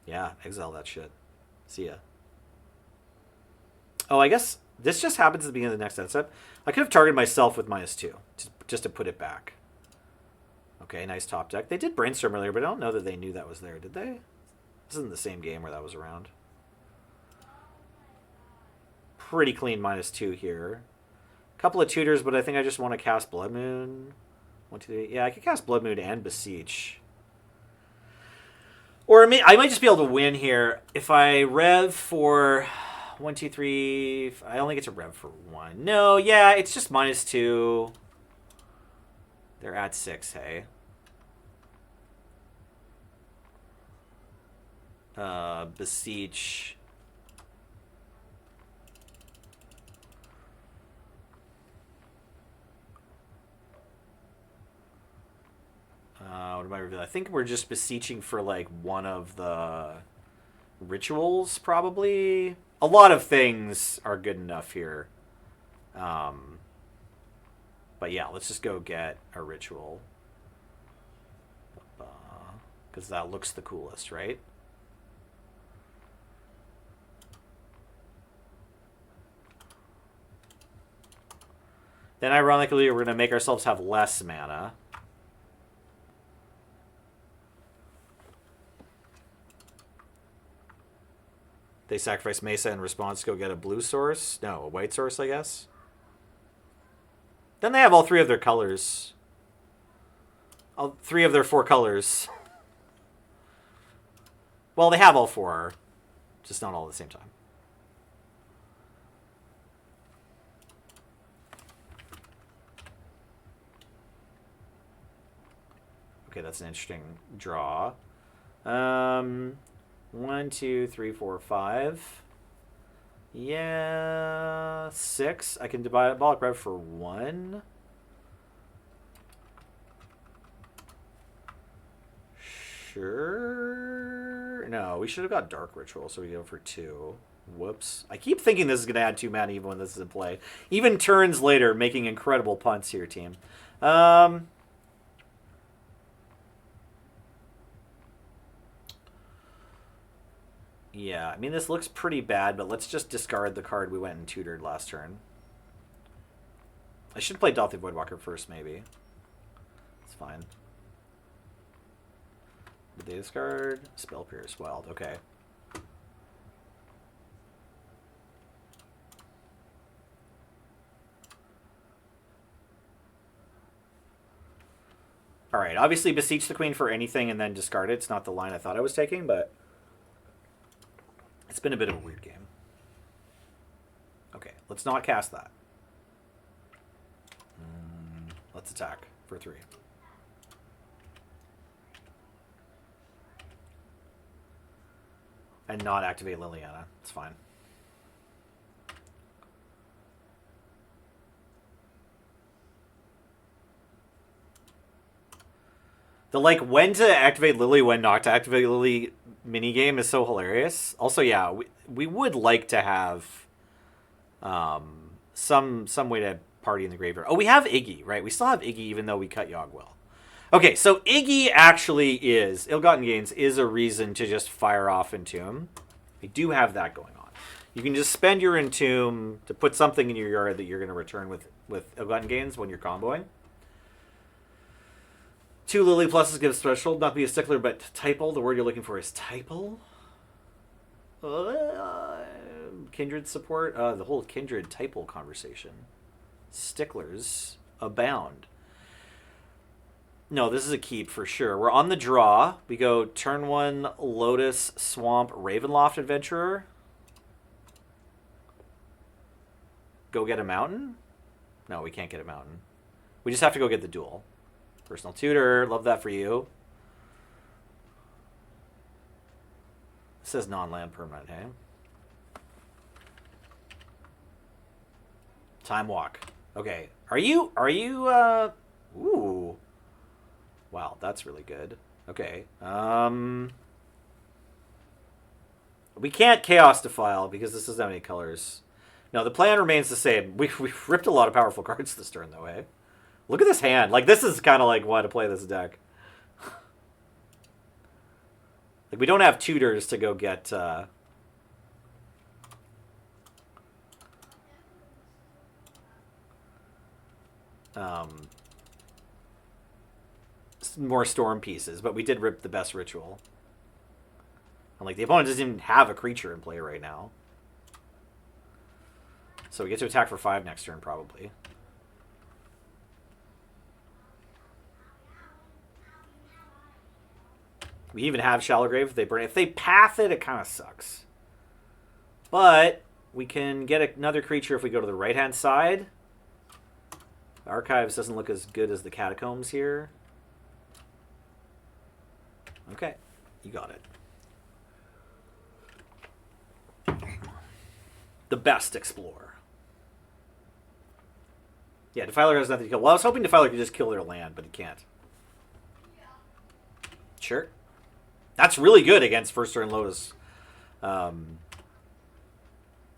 Yeah, exile that shit. See ya. Oh, I guess this just happens at the beginning of the next end step. I could have targeted myself with -2, just to put it back. Okay, nice top deck. They did Brainstorm earlier, but I don't know that they knew that was there, did they? This isn't the same game where that was around. Pretty clean -2 here. Couple of tutors, but I think I just want to cast Blood Moon. 1, 2, 3. Yeah, I could cast Blood Moon and Beseech. Or I might just be able to win here if I rev for 1, 2, 3. I only get to rev for 1. No, yeah, it's just -2. They're at 6, hey. Beseech. What am I revealing? I think we're just beseeching for like one of the rituals, probably. A lot of things are good enough here. But yeah, let's just go get a ritual. Because that looks the coolest, right? Then ironically, we're going to make ourselves have less mana. They sacrifice Mesa in response to go get a blue source. No, a white source, I guess. Then they have all 3 of their colors. All 3 of their 4 colors. Well, they have all 4, just not all at the same time. Okay, that's an interesting draw. 1, 2, 3, 4, 5. Yeah, 6. I can Diabolic Rev for 1. Sure. No, we should have got Dark Ritual, so we go for 2. Whoops. I keep thinking this is going to add 2 mana even when this is in play. Even turns later, making incredible punts here, team. Yeah, I mean, this looks pretty bad, but let's just discard the card we went and tutored last turn. I should play Delthy Voidwalker first, maybe. It's fine. Did they discard? Spell Pierce. Wild. Okay. Alright, obviously Beseech the Queen for anything and then discard it. It's not the line I thought I was taking, but it's been a bit of a weird game. Okay, let's not cast that. Let's attack for 3. And not activate Liliana. It's fine. The when to activate Lily, when not to activate Lily minigame is so hilarious. Also, yeah, we would like to have some way to party in the graveyard. Oh, we have Iggy, right? We still have Iggy even though we cut Yogwell. Okay, so Iggy actually is, Ill-Gotten Gains is a reason to just fire off Entomb. We do have that going on. You can just spend your Entomb to put something in your yard that you're going to return with Ill-Gotten Gains when you're comboing. 2 Lily pluses gives threshold, not be a stickler, but typal. The word you're looking for is typal. Kindred support. The whole kindred typal conversation. Sticklers abound. No, this is a keep for sure. We're on the draw. We go turn 1 Lotus Swamp Ravenloft Adventurer. Go get a mountain? No, we can't get a mountain. We just have to go get the duel. Personal Tutor, love that for you. It says non-land permanent, hey? Time Walk. Okay. Are you, ooh. Wow, that's really good. Okay. We can't Chaos Defile because this doesn't have any colors. No, the plan remains the same. We've ripped a lot of powerful cards this turn, though, eh? Look at this hand. This is kind of why to play this deck. We don't have tutors to go get... more storm pieces, but we did rip the best ritual. And the opponent doesn't even have a creature in play right now. So we get to attack for 5 next turn, probably. We even have Shallow Grave if they burn it. If they path it, it kind of sucks. But we can get another creature if we go to the right-hand side. The Archives doesn't look as good as the Catacombs here. Okay, you got it. The best Explorer. Yeah, Defiler has nothing to kill. Well, I was hoping Defiler could just kill their land, but he can't. Sure. That's really good against first turn Lotus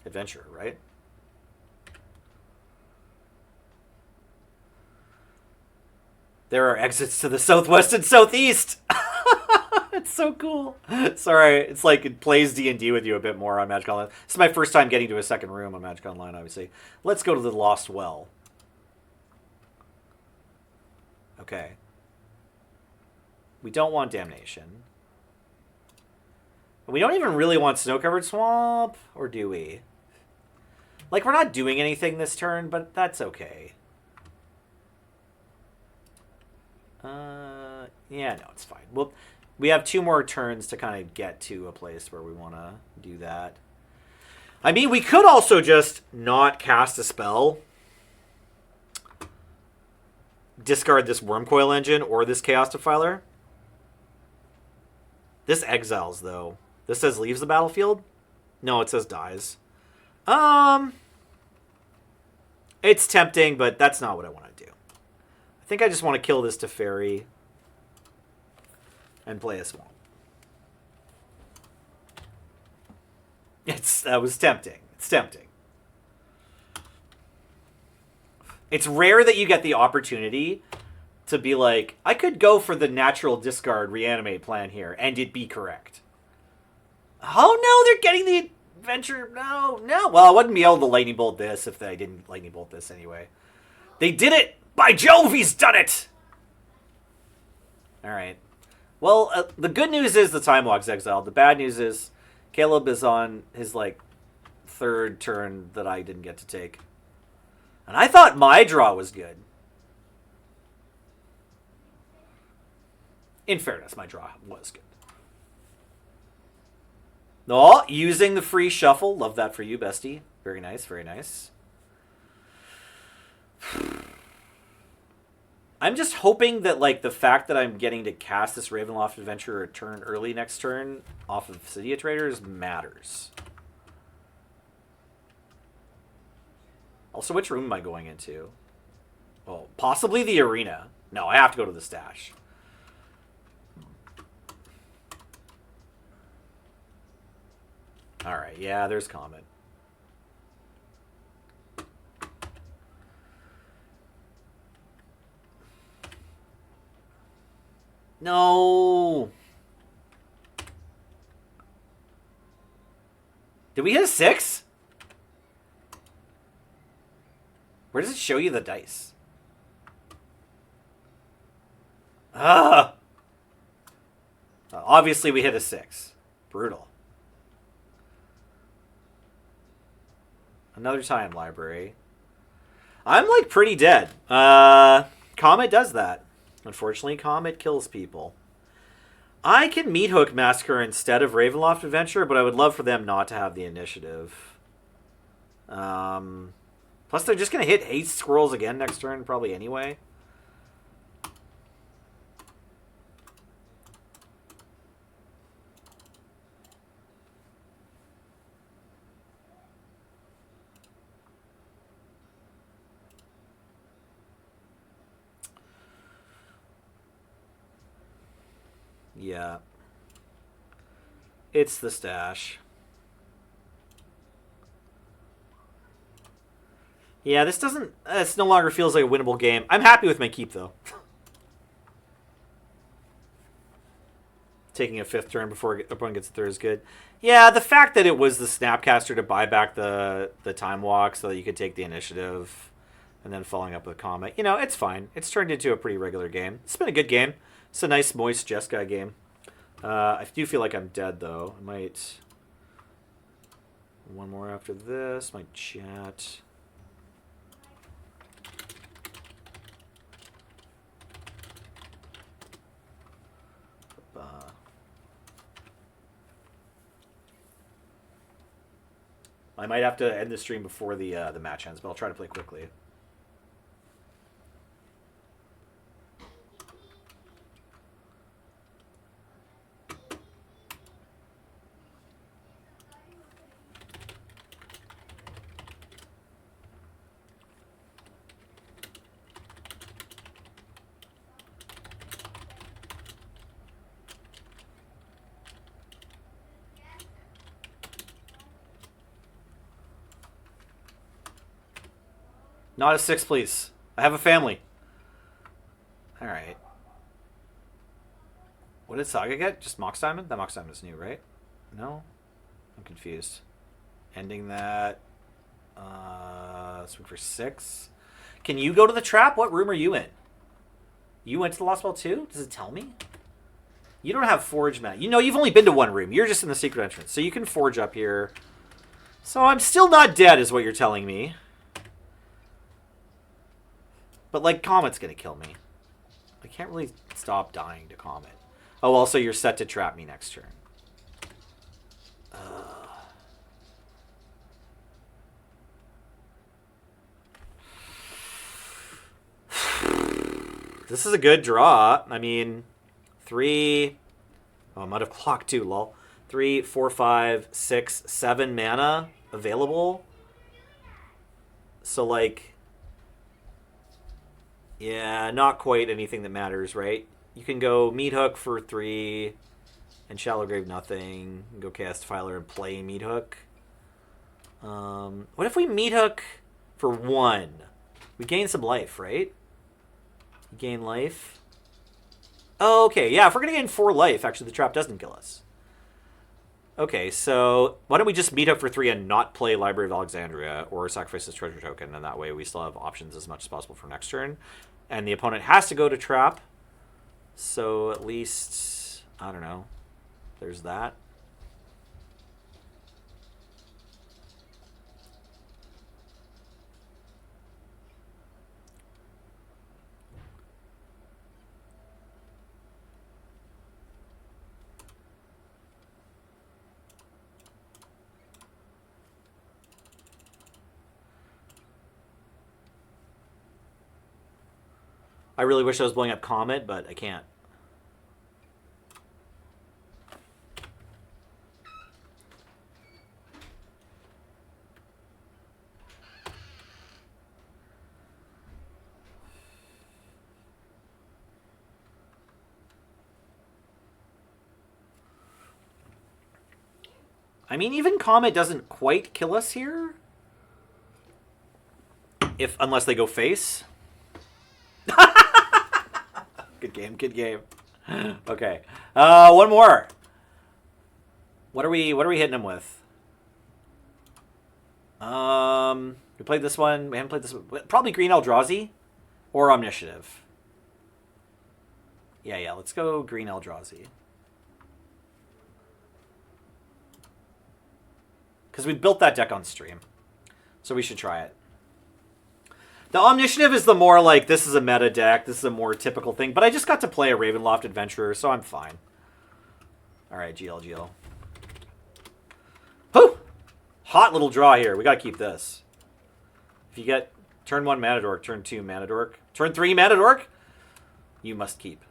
Adventurer, right? There are exits to the southwest and southeast. It's so cool. Sorry, it's it plays D&D with you a bit more on Magic Online. This is my first time getting to a second room on Magic Online, obviously. Let's go to the Lost Well. Okay. We don't want Damnation. We don't even really want Snow-Covered Swamp, or do we? We're not doing anything this turn, but that's okay. Yeah, no, it's fine. Well, We have 2 more turns to kind of get to a place where we want to do that. I mean, we could also just not cast a spell, discard this Wormcoil Engine or this Chaos Defiler. This exiles, though. This says leaves the battlefield? No, it says dies. It's tempting, but that's not what I want to do. I think I just want to kill this Teferi and play a Swamp. That was tempting. It's tempting. It's rare that you get the opportunity to be like, I could go for the natural discard reanimate plan here, and it'd be correct. Oh no, they're getting the adventure. No. Well, I wouldn't be able to lightning bolt this if I didn't lightning bolt this anyway. They did it! By Jove, he's done it! Alright. Well, the good news is the Time Walk's exiled. The bad news is Caleb is on his, 3rd turn that I didn't get to take. And I thought my draw was good. In fairness, my draw was good. Oh, using the free shuffle. Love that for you, bestie. Very nice, very nice. I'm just hoping that, the fact that I'm getting to cast this Ravenloft Adventure a turn early next turn off of Cydia Traders matters. Also, which room am I going into? Oh, possibly the arena. No, I have to go to the stash. Alright, yeah, there's Comet. No! Did we hit a 6? Where does it show you the dice? Ah! Obviously we hit a 6. Brutal. Another time library. I'm pretty dead. Comet does that. Unfortunately, Comet kills people. I can Meat Hook Massacre instead of Ravenloft Adventure, but I would love for them not to have the initiative. Plus, they're just going to hit Haste Squirrels again next turn, probably anyway. Yeah. It's the stash. Yeah, this doesn't... This no longer feels like a winnable game. I'm happy with my keep, though. Taking a 5th turn before the opponent gets a 3rd is good. Yeah, the fact that it was the Snapcaster to buy back the Time Walk so that you could take the initiative and then following up with Comet. You know, it's fine. It's turned into a pretty regular game. It's been a good game. It's a nice, moist Jeskai game. I do feel like I'm dead, though. I might... One more after this. Might chat. I might have to end the stream before the match ends, but I'll try to play quickly. Not a 6, please. I have a family. Alright. What did Saga get? Just Mox Diamond? That Mox Diamond is new, right? No? I'm confused. Ending that. Swing for 6. Can you go to the trap? What room are you in? You went to the Lost Ball too? Does it tell me? You don't have Forge, Matt. You know, you've only been to one room. You're just in the secret entrance. So you can Forge up here. So I'm still not dead is what you're telling me. But, Comet's going to kill me. I can't really stop dying to Comet. Oh, also you're set to trap me next turn. This is a good draw. I mean, 3... Oh, I'm out of clock too, lol. 3, 4, 5, 6, 7 mana available. So, like... Yeah, not quite anything that matters, right? You can go Meat Hook for 3 and Shallow Grave nothing. You can go cast Filer and play Meat Hook. What if we Meat Hook for 1? We gain some life, right? Gain life. Oh, okay, yeah, if we're going to gain 4 life, actually the trap doesn't kill us. Okay, so why don't we just Meat Hook for 3 and not play Library of Alexandria or sacrifice this treasure token, and that way we still have options as much as possible for next turn. And the opponent has to go to trap, so at least, I don't know, there's that. I really wish I was blowing up Comet, but I can't. I mean, even Comet doesn't quite kill us here. Unless they go face. Good game, good game. Okay. One more. What are we hitting him with? We played this one. We haven't played this one. Probably Green Eldrazi or Omniscitive. Yeah, let's go Green Eldrazi. Because we built that deck on stream. So we should try it. The Omniscitive is the more like, this is a meta deck, this is a more typical thing, but I just got to play a Ravenloft Adventurer, so I'm fine. Alright, GL. Whew! Hot little draw here. We gotta keep this. If you get turn 1 Mana Dork, turn 2 Mana Dork, turn 3 Mana Dork, you must keep.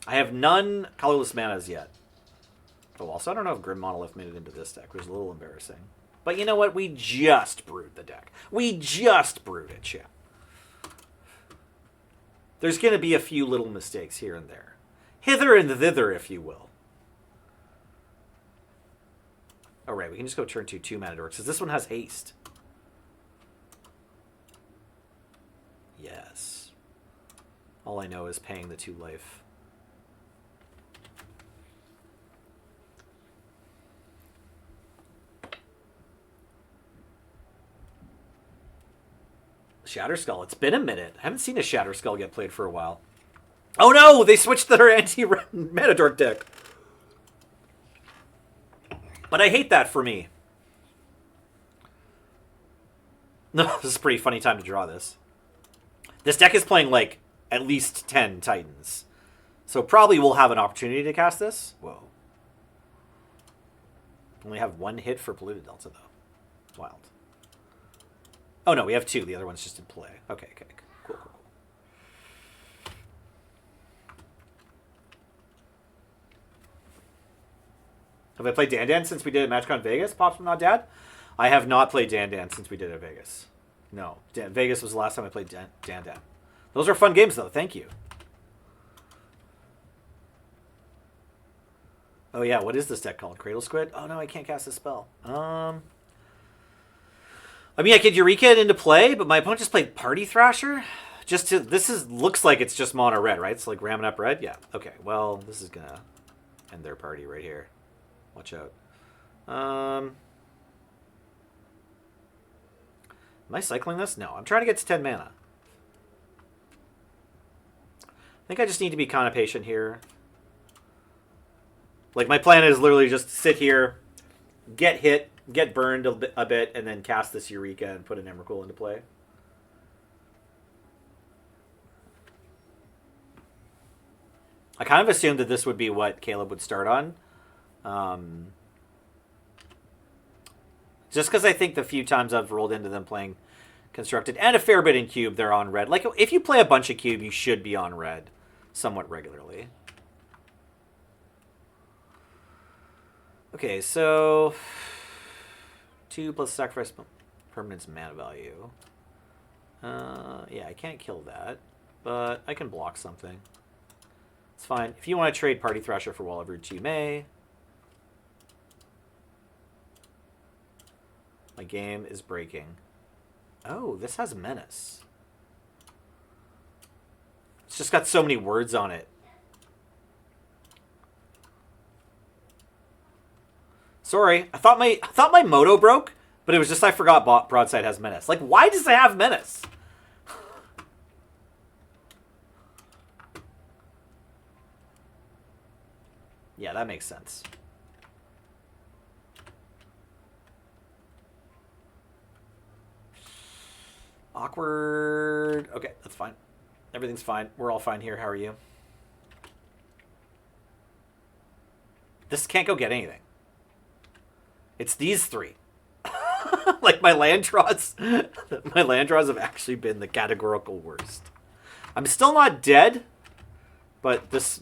I have none colorless manas yet. Oh, also, I don't know if Grim Monolith made it into this deck, which is a little embarrassing. But you know what? We just brewed the deck. We just brewed it, yeah. There's going to be a few little mistakes here and there. Hither and thither, if you will. All right, we can just go turn 2 Mana Dorks, because this one has haste. Yes. All I know is paying the 2 life. Shatterskull. It's been a minute. I haven't seen a Shatterskull get played for a while. Oh no! They switched their anti-Mana Dork deck. But I hate that for me. No, this is a pretty funny time to draw this. This deck is playing like at least 10 Titans. So probably we'll have an opportunity to cast this. Whoa. Only have 1 hit for Polluted Delta though. Wild. Oh, no, we have 2. The other one's just in play. Okay. Cool. Have I played Dan since we did at MatchCon Vegas? Pops from Not Dad? I have not played Dan since we did it at Vegas. No. Vegas was the last time I played Dan. Those are fun games, though. Thank you. Oh, yeah. What is this deck called? Cradle Squid? Oh, no, I can't cast a spell. I mean, I could Eureka it into play, but my opponent just played Party Thrasher. Looks like it's just mono red, right? It's like ramming up red? Yeah. Okay, well, this is going to end their party right here. Watch out. Am I cycling this? No, I'm trying to get to 10 mana. I think I just need to be kind of patient here. Like, my plan is literally just sit here, get hit, get burned a bit, and then cast this Eureka and put an Emrakul into play. I kind of assumed that this would be what Caleb would start on. Just because I think the few times I've rolled into them playing constructed, and a fair bit in cube, they're on red. Like, if you play a bunch of cube, you should be on red somewhat regularly. Okay, so 2 plus sacrifice permanent's mana value. Yeah, I can't kill that, but I can block something. It's fine. If you want to trade Party Thrasher for Wall of Roots, you may. My game is breaking. Oh, this has Menace. It's just got so many words on it. Sorry, I thought my moto broke, but it was just I forgot Broadside has Menace. Like, why does it have Menace? Yeah, that makes sense. Awkward. Okay, that's fine. Everything's fine. We're all fine here. How are you? This can't go get anything. It's these three. Like, my land draws. My land draws have actually been the categorical worst. I'm still not dead, but this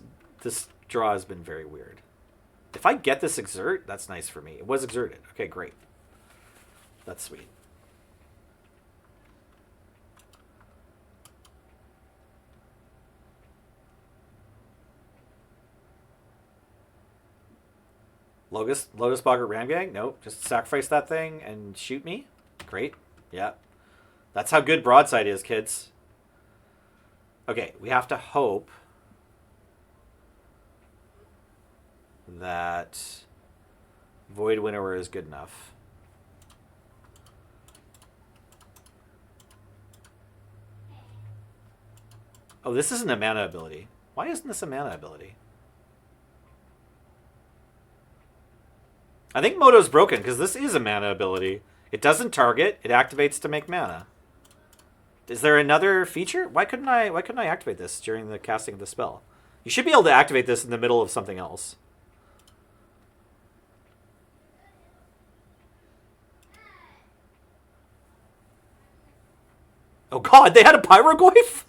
draw has been very weird. If I get this exert, that's nice for me. It was exerted. Okay, great. That's sweet. Lotus Bogger Ramgang? Nope. Just sacrifice that thing and shoot me. Great. Yeah. That's how good Broadside is, kids. Okay, we have to hope that Void Winnower is good enough. Oh, this isn't a mana ability. Why isn't this a mana ability? I think Moto's broken because this is a mana ability. It doesn't target. It activates to make mana. Is there another feature? Why couldn't I activate this during the casting of the spell? You should be able to activate this in the middle of something else. Oh god, they had a Pyroglyph?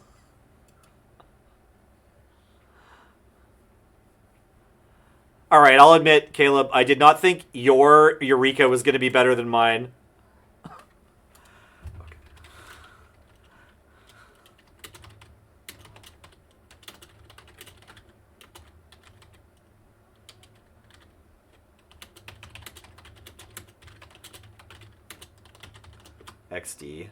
All right, I'll admit, Caleb, I did not think your Eureka was going to be better than mine. XD.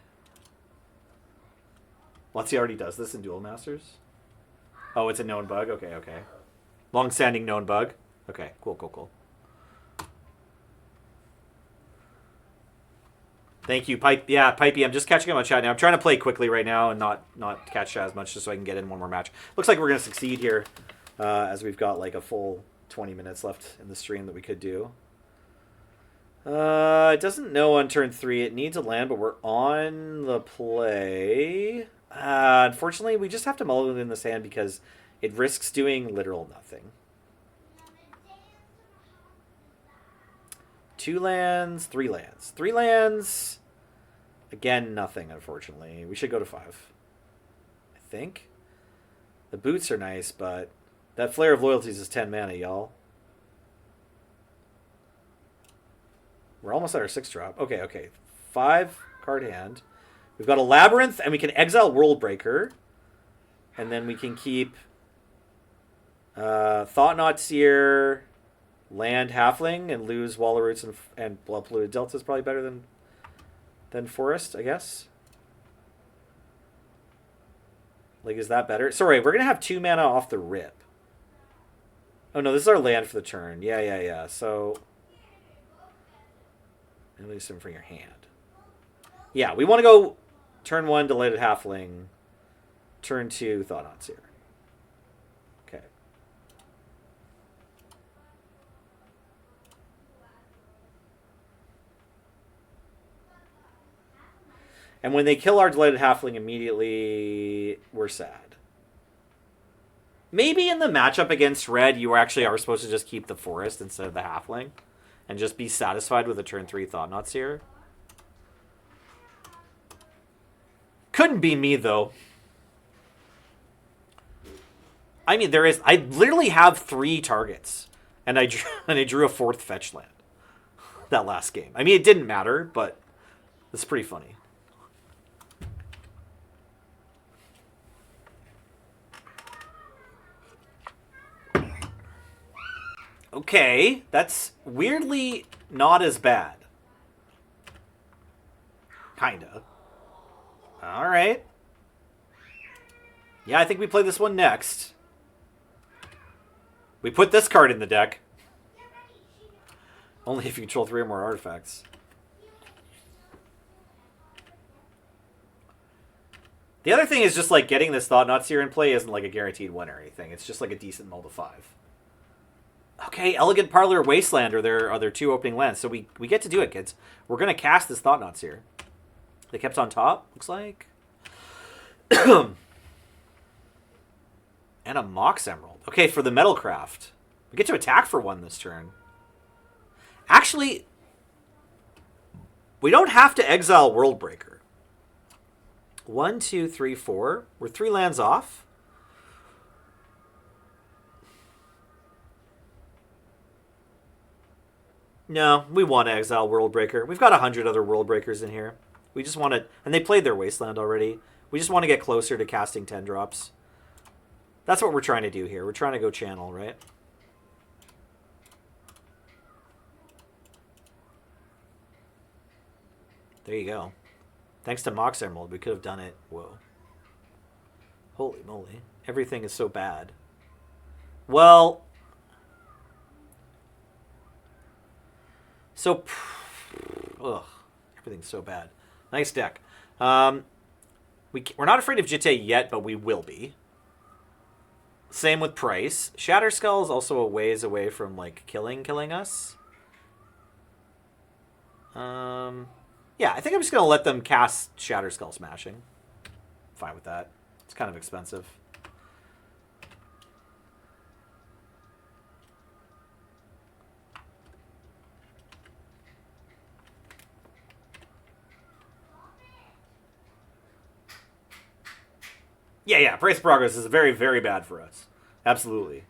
Let's see, already does this in Duel Masters? Oh, it's a known bug? Okay, okay. Long-standing known bug? Okay, cool. Thank you, Pipe. Yeah, Pipey, I'm just catching up on chat now. I'm trying to play quickly right now and not catch chat as much just so I can get in one more match. Looks like we're going to succeed here as we've got like a full 20 minutes left in the stream that we could do. It doesn't know on turn 3. It needs a land, but we're on the play. Unfortunately, we just have to mull it in this hand because it risks doing literal nothing. 2 lands, 3 lands. 3 lands, again, nothing, unfortunately. We should go to 5, I think. The boots are nice, but that Flare of Loyalties is 10 mana, y'all. We're almost at our 6 drop. Okay. 5 card hand. We've got a Labyrinth, and we can exile Worldbreaker. And then we can keep Thought-Knot Seer, land Halfling, and lose Wall of Roots and Blood Polluted Delta is probably better than Forest, I guess. Like, is that better? Sorry, we're going to have 2 mana off the rip. Oh, no, this is our land for the turn. Yeah. So, release them from your hand. Yeah, we want to go turn 1, Delighted Halfling. Turn 2, Thought-Knot Seer. Okay. And when they kill our Delighted Halfling immediately, we're sad. Maybe in the matchup against red, you actually are supposed to just keep the forest instead of the halfling. And just be satisfied with a turn 3 Thought-Knot Seer. Couldn't be me, though. I mean, I literally have 3 targets. And I drew a 4th fetch land. That last game. I mean, it didn't matter, but it's pretty funny. Okay, that's weirdly not as bad. Kinda. Alright. Yeah, I think we play this one next. We put this card in the deck. Only if you control 3 or more artifacts. The other thing is just like getting this Thought-Knot Seer in play isn't like a guaranteed win or anything. It's just like a decent mull to 5. Okay, Elegant Parlor, Wasteland are their 2 opening lands. So we get to do it, kids. We're going to cast this Thought-Knot Seer. They kept on top, looks like. And a Mox Emerald. Okay, for the Metalcraft. We get to attack for 1 this turn. Actually, we don't have to exile Worldbreaker. 1, 2, 3, 4. We're 3 lands off. No, we want to exile Worldbreaker. We've got 100 other Worldbreakers in here. We just want to... And they played their Wasteland already. We just want to get closer to casting 10 drops. That's what we're trying to do here. We're trying to go channel, right? There you go. Thanks to Mox Emerald, we could have done it. Whoa. Holy moly. Everything is so bad. Well... So, ugh, everything's so bad. Nice deck. We're not afraid of Jitte yet, but we will be. Same with Price. Shatterskull is also a ways away from like killing us. Yeah, I think I'm just gonna let them cast Shatterskull Smashing. Fine with that. It's kind of expensive. Yeah, price of progress is very, very bad for us. Absolutely.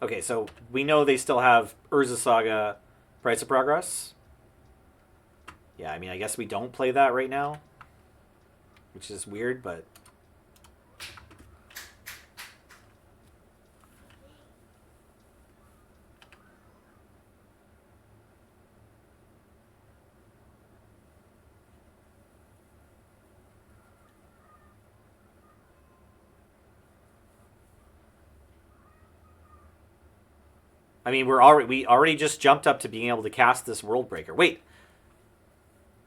Okay, so we know they still have Urza Saga Price of Progress. Yeah, I mean, I guess we don't play that right now, which is weird, but... I mean, we already just jumped up to being able to cast this Worldbreaker. Wait.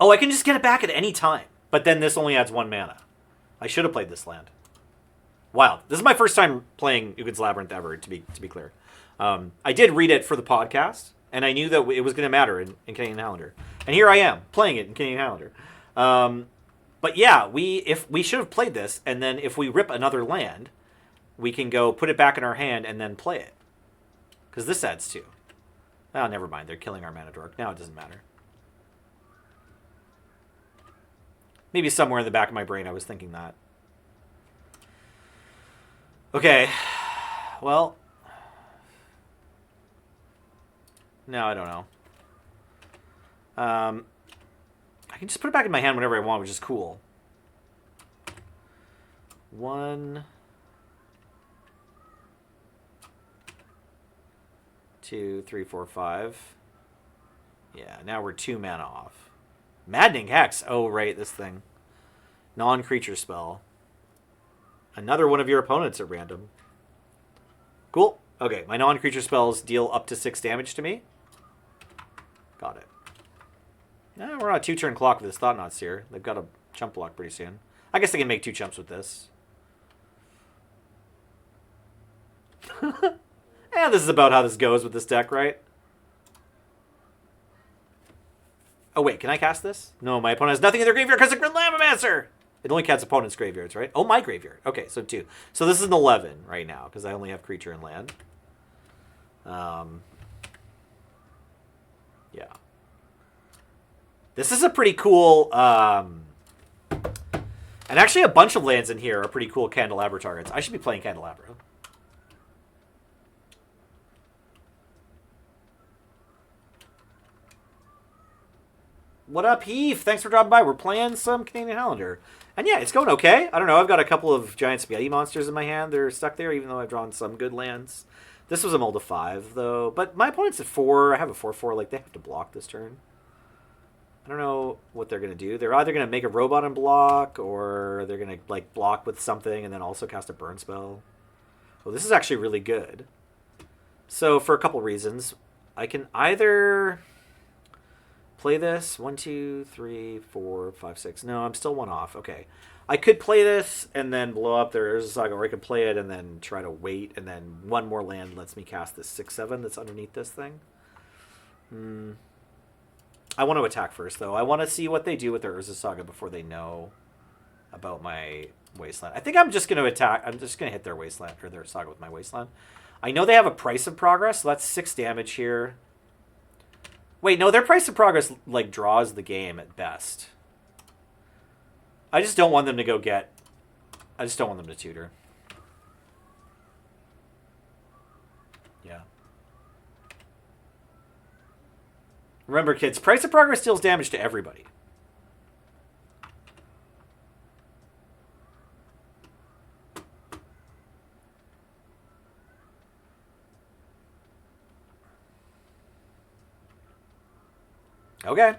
Oh, I can just get it back at any time. But then this only adds 1 mana. I should have played this land. Wild. This is my first time playing Ugid's Labyrinth ever, to be clear. I did read it for the podcast, and I knew that it was going to matter in Canadian Highlander. And here I am, playing it in Canadian Highlander. But yeah, we should have played this, and then if we rip another land, we can go put it back in our hand and then play it. Because this adds 2. Oh, never mind. They're killing our Mana Dork. Now it doesn't matter. Maybe somewhere in the back of my brain I was thinking that. Okay. Well. No, I don't know. I can just put it back in my hand whenever I want, which is cool. 1... 2, 3, 4, 5. Yeah, now we're 2 mana off. Maddening Hex. Oh, right, this thing. Non-creature spell. Another one of your opponents at random. Cool. Okay, my non-creature spells deal up to 6 damage to me. Got it. Now we're on a 2-turn clock with this Thought-Knot Seer. They've got a chump block pretty soon. I guess they can make 2 chumps with this. And this is about how this goes with this deck, right? Oh, wait, can I cast this? No, my opponent has nothing in their graveyard because of Grid Lavamancer! It only casts opponent's graveyards, right? Oh, my graveyard. Okay, so 2. So this is an 11 right now because I only have creature and land. Yeah. This is a pretty cool... and actually a bunch of lands in here are pretty cool Candelabra targets. I should be playing Candelabra. What up, Heath? Thanks for dropping by. We're playing some Canadian Highlander. And yeah, it's going okay. I don't know. I've got a couple of giant spaghetti monsters in my hand. They're stuck there, even though I've drawn some good lands. This was a mold of 5, though. But my opponent's at 4. I have a 4/4. Like, they have to block this turn. I don't know what they're going to do. They're either going to make a robot and block, or they're going to, like, block with something and then also cast a burn spell. Well, this is actually really good. So, for a couple reasons, I can either... play this. 1, 2, 3, 4, 5, 6. No, I'm still 1 off. Okay. I could play this and then blow up their Urza Saga, or I could play it and then try to wait, and then 1 more land lets me cast this 6/7 that's underneath this thing. I want to attack first, though. I want to see what they do with their Urza Saga before they know about my Wasteland. I think I'm just going to attack. I'm just going to hit their Wasteland, or their Saga with my Wasteland. I know they have a Price of Progress, so that's 6 damage here. Wait, no, their Price of Progress, like, draws the game at best. I just don't want them to go get... I just don't want them to tutor. Yeah. Remember, kids, Price of Progress deals damage to everybody. Okay.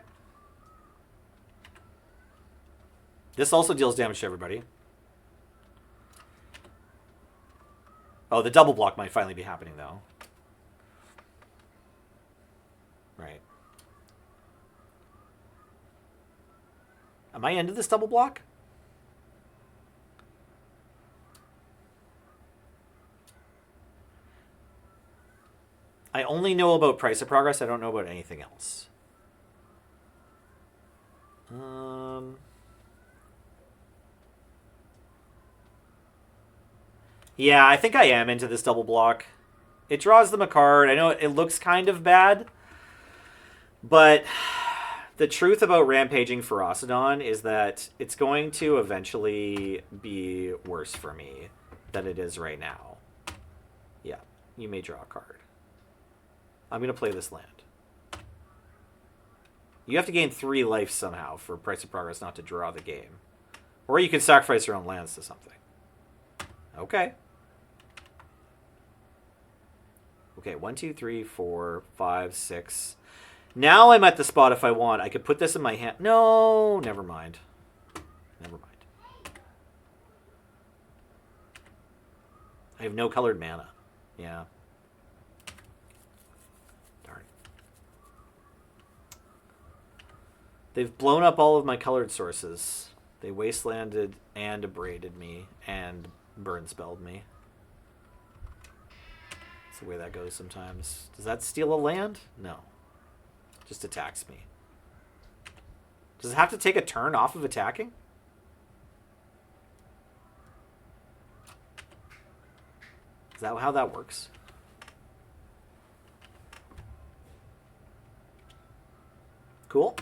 This also deals damage to everybody. Oh, the double block might finally be happening, though. Right. Am I into this double block? I only know about Price of Progress. I don't know about anything else. Yeah, I think I am into this double block. It draws them a card. I know it looks kind of bad, but the truth about Rampaging Ferocidon is that it's going to eventually be worse for me than it is right now. Yeah, you may draw a card. I'm going to play this land. You have to gain 3 life somehow for Price of Progress not to draw the game. Or you can sacrifice your own lands to something. Okay. Okay, 1, 2, 3, 4, 5, 6. Now I'm at the spot if I want. I could put this in my hand. No, never mind. Never mind. I have no colored mana. Yeah. Darn. They've blown up all of my colored sources. They wastelanded and abraded me and burn spelled me. That's the way that goes sometimes. Does that steal a land? No. Just attacks me. Does it have to take a turn off of attacking? Is that how that works? Cool.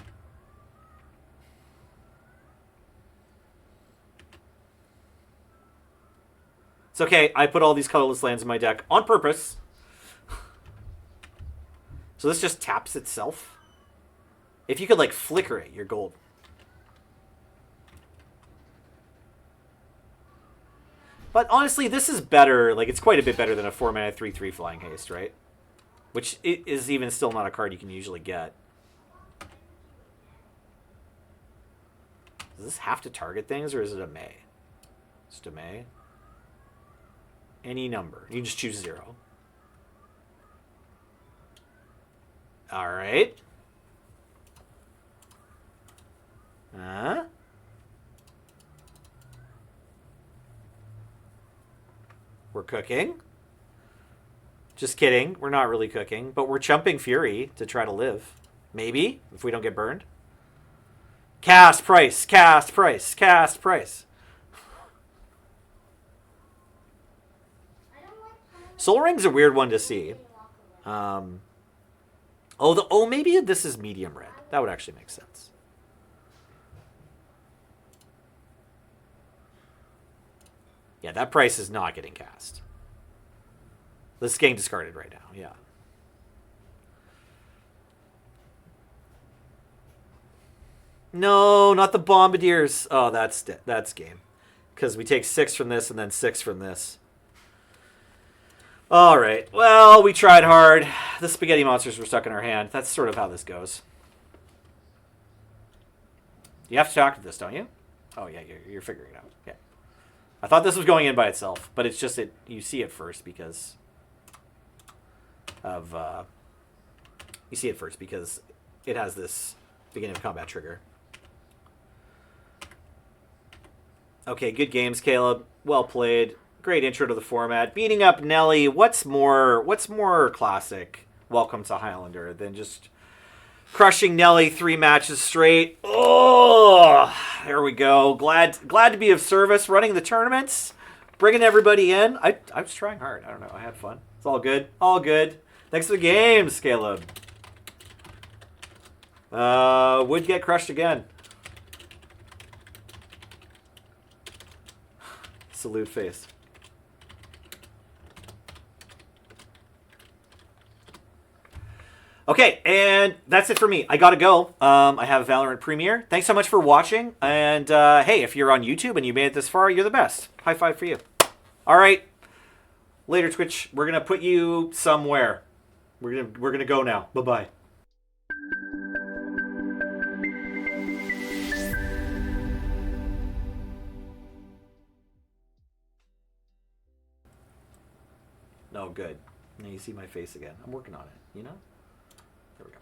It's okay. I put all these colorless lands in my deck on purpose. So this just taps itself. If you could, like, flicker it, you're golden. But honestly, this is better. Like, it's quite a bit better than a 4-mana 3/3 Flying Haste, right? Which is even still not a card you can usually get. Does this have to target things, or is it a May? Just a May. Any number. You can just choose 0. All right. We're cooking. Just kidding. We're not really cooking, but we're chumping Fury to try to live. Maybe, if we don't get burned. Cast price, cast price, cast price. I don't like Soul Ring's a weird one to see. Maybe this is medium red. That would actually make sense. Yeah, that price is not getting cast. This is getting discarded right now, yeah. No, not the Bombardiers. Oh, that's game. Because we take 6 from this and then 6 from this. All right. Well, we tried hard. The spaghetti monsters were stuck in our hand. That's sort of how this goes. You have to talk to this, don't you? Oh, yeah, you're figuring it out. Yeah. I thought this was going in by itself, but it's just you see it first because of you see it first because it has this beginning of combat trigger. Okay, good games, Caleb. Well played. Great intro to the format. Beating up Nelly. What's more classic Welcome to Highlander than just crushing Nelly 3 matches straight? Oh, there we go. Glad to be of service running the tournaments, bringing everybody in. I was trying hard. I don't know. I had fun. It's all good. All good. Thanks for the games, Caleb. Would get crushed again. Salute face. Okay, and that's it for me. I gotta go. I have a Valorant premiere. Thanks so much for watching. And hey, if you're on YouTube and you made it this far, you're the best. High five for you. All right. Later, Twitch. We're gonna put you somewhere. We're gonna go now. Bye bye. No, good. Now you see my face again. I'm working on it. You know. There we go.